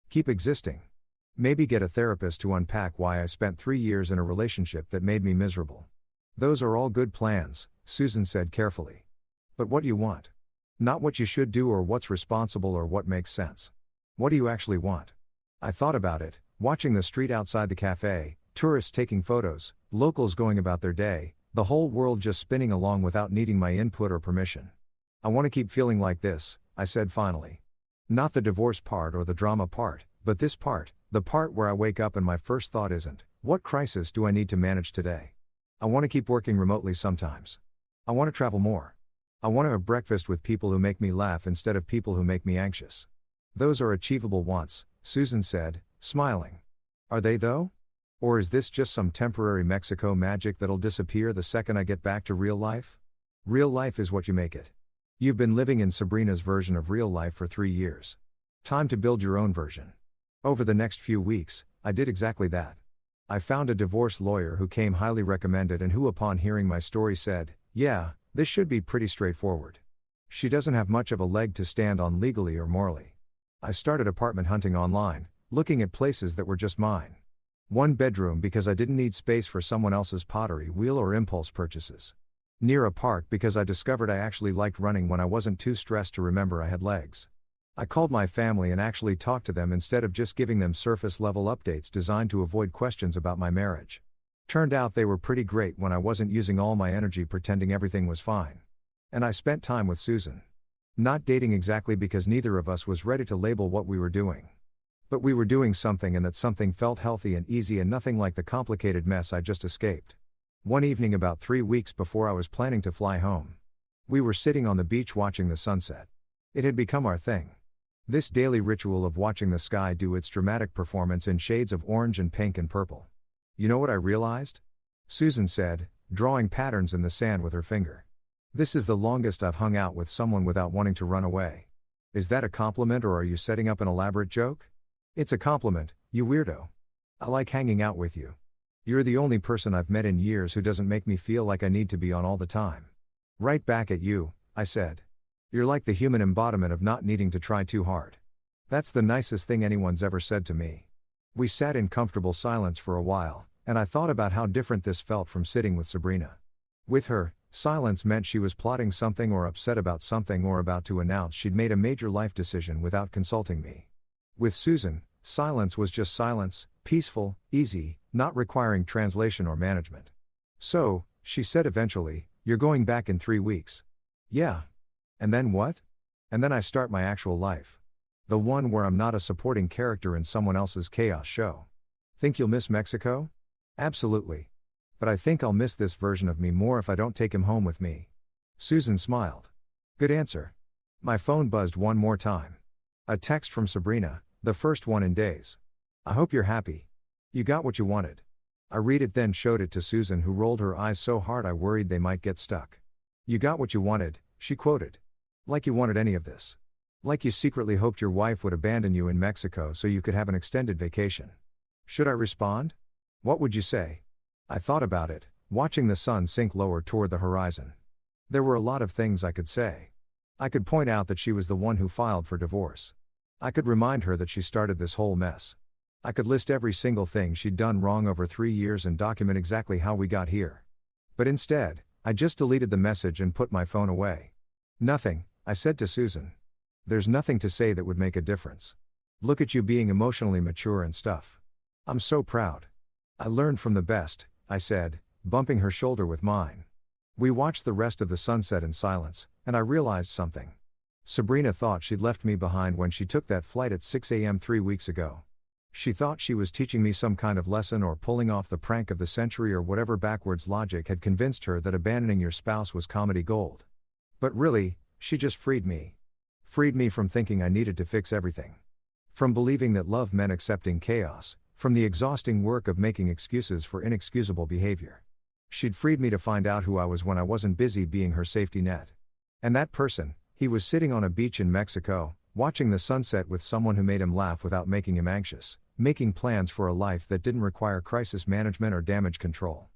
Keep existing. Maybe get a therapist to unpack why I spent 3 years in a relationship that made me miserable. Those are all good plans, Susan said carefully. But what do you want? Not what you should do or what's responsible or what makes sense. What do you actually want? I thought about it, watching the street outside the cafe, tourists taking photos, locals going about their day, the whole world just spinning along without needing my input or permission. I want to keep feeling like this, I said finally. Not the divorce part or the drama part, but this part, the part where I wake up and my first thought isn't, what crisis do I need to manage today? I want to keep working remotely sometimes. I want to travel more. I want to have breakfast with people who make me laugh instead of people who make me anxious. Those are achievable wants, Susan said, smiling. Are they though? Or is this just some temporary Mexico magic that'll disappear the second I get back to real life? Real life is what you make it. You've been living in Sabrina's version of real life for 3 years. Time to build your own version. Over the next few weeks, I did exactly that. I found a divorce lawyer who came highly recommended and who upon hearing my story said, yeah, this should be pretty straightforward. She doesn't have much of a leg to stand on legally or morally. I started apartment hunting online, looking at places that were just mine. 1 bedroom because I didn't need space for someone else's pottery wheel or impulse purchases. Near a park because I discovered I actually liked running when I wasn't too stressed to remember I had legs. I called my family and actually talked to them instead of just giving them surface-level updates designed to avoid questions about my marriage. Turned out they were pretty great when I wasn't using all my energy pretending everything was fine. And I spent time with Susan. Not dating exactly because neither of us was ready to label what we were doing. But we were doing something and that something felt healthy and easy and nothing like the complicated mess I just escaped. One evening about 3 weeks before I was planning to fly home. We were sitting on the beach watching the sunset. It had become our thing. This daily ritual of watching the sky do its dramatic performance in shades of orange and pink and purple. You know what I realized? Susan said, drawing patterns in the sand with her finger. This is the longest I've hung out with someone without wanting to run away. Is that a compliment or are you setting up an elaborate joke? It's a compliment, you weirdo. I like hanging out with you. You're the only person I've met in years who doesn't make me feel like I need to be on all the time. Right back at you, I said. You're like the human embodiment of not needing to try too hard. That's the nicest thing anyone's ever said to me. We sat in comfortable silence for a while, and I thought about how different this felt from sitting with Sabrina. With her, silence meant she was plotting something or upset about something or about to announce she'd made a major life decision without consulting me. With Susan, silence was just silence, peaceful, easy, not requiring translation or management. So, she said eventually, you're going back in 3 weeks. Yeah. And then what? And then I start my actual life. The one where I'm not a supporting character in someone else's chaos show. Think you'll miss Mexico? Absolutely. But I think I'll miss this version of me more if I don't take him home with me. Susan smiled. Good answer. My phone buzzed one more time. A text from Sabrina, the first one in days. I hope you're happy. You got what you wanted. I read it then showed it to Susan who rolled her eyes so hard I worried they might get stuck. You got what you wanted, she quoted. Like you wanted any of this. Like you secretly hoped your wife would abandon you in Mexico so you could have an extended vacation. Should I respond? What would you say? I thought about it, watching the sun sink lower toward the horizon. There were a lot of things I could say. I could point out that she was the one who filed for divorce. I could remind her that she started this whole mess. I could list every single thing she'd done wrong over 3 years and document exactly how we got here. But instead, I just deleted the message and put my phone away. Nothing, I said to Susan. There's nothing to say that would make a difference. Look at you being emotionally mature and stuff. I'm so proud. I learned from the best, I said, bumping her shoulder with mine. We watched the rest of the sunset in silence, and I realized something. Sabrina thought she'd left me behind when she took that flight at 6 a.m. 3 weeks ago. She thought she was teaching me some kind of lesson or pulling off the prank of the century or whatever backwards logic had convinced her that abandoning your spouse was comedy gold. But really, she just freed me. Freed me from thinking I needed to fix everything. From believing that love meant accepting chaos, from the exhausting work of making excuses for inexcusable behavior. She'd freed me to find out who I was when I wasn't busy being her safety net. And that person, he was sitting on a beach in Mexico, watching the sunset with someone who made him laugh without making him anxious, making plans for a life that didn't require crisis management or damage control.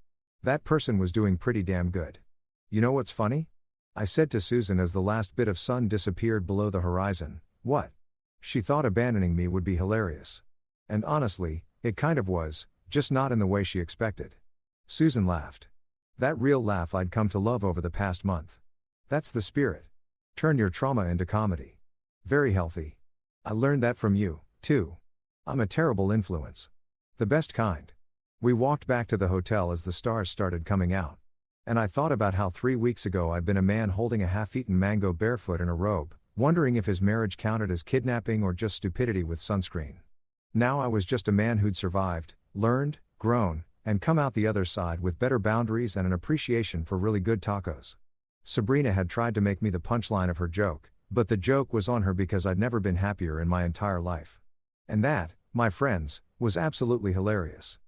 That person was doing pretty damn good. You know what's funny? I said to Susan as the last bit of sun disappeared below the horizon, what? She thought abandoning me would be hilarious. And honestly, it kind of was, just not in the way she expected. Susan laughed. That real laugh I'd come to love over the past month. That's the spirit. Turn your trauma into comedy. Very healthy. I learned that from you, too. I'm a terrible influence. The best kind. We walked back to the hotel as the stars started coming out. And I thought about how 3 weeks ago I'd been a man holding a half-eaten mango barefoot in a robe, wondering if his marriage counted as kidnapping or just stupidity with sunscreen. Now I was just a man who'd survived, learned, grown, and come out the other side with better boundaries and an appreciation for really good tacos. Sabrina had tried to make me the punchline of her joke, but the joke was on her because I'd never been happier in my entire life. And that, my friends, was absolutely hilarious.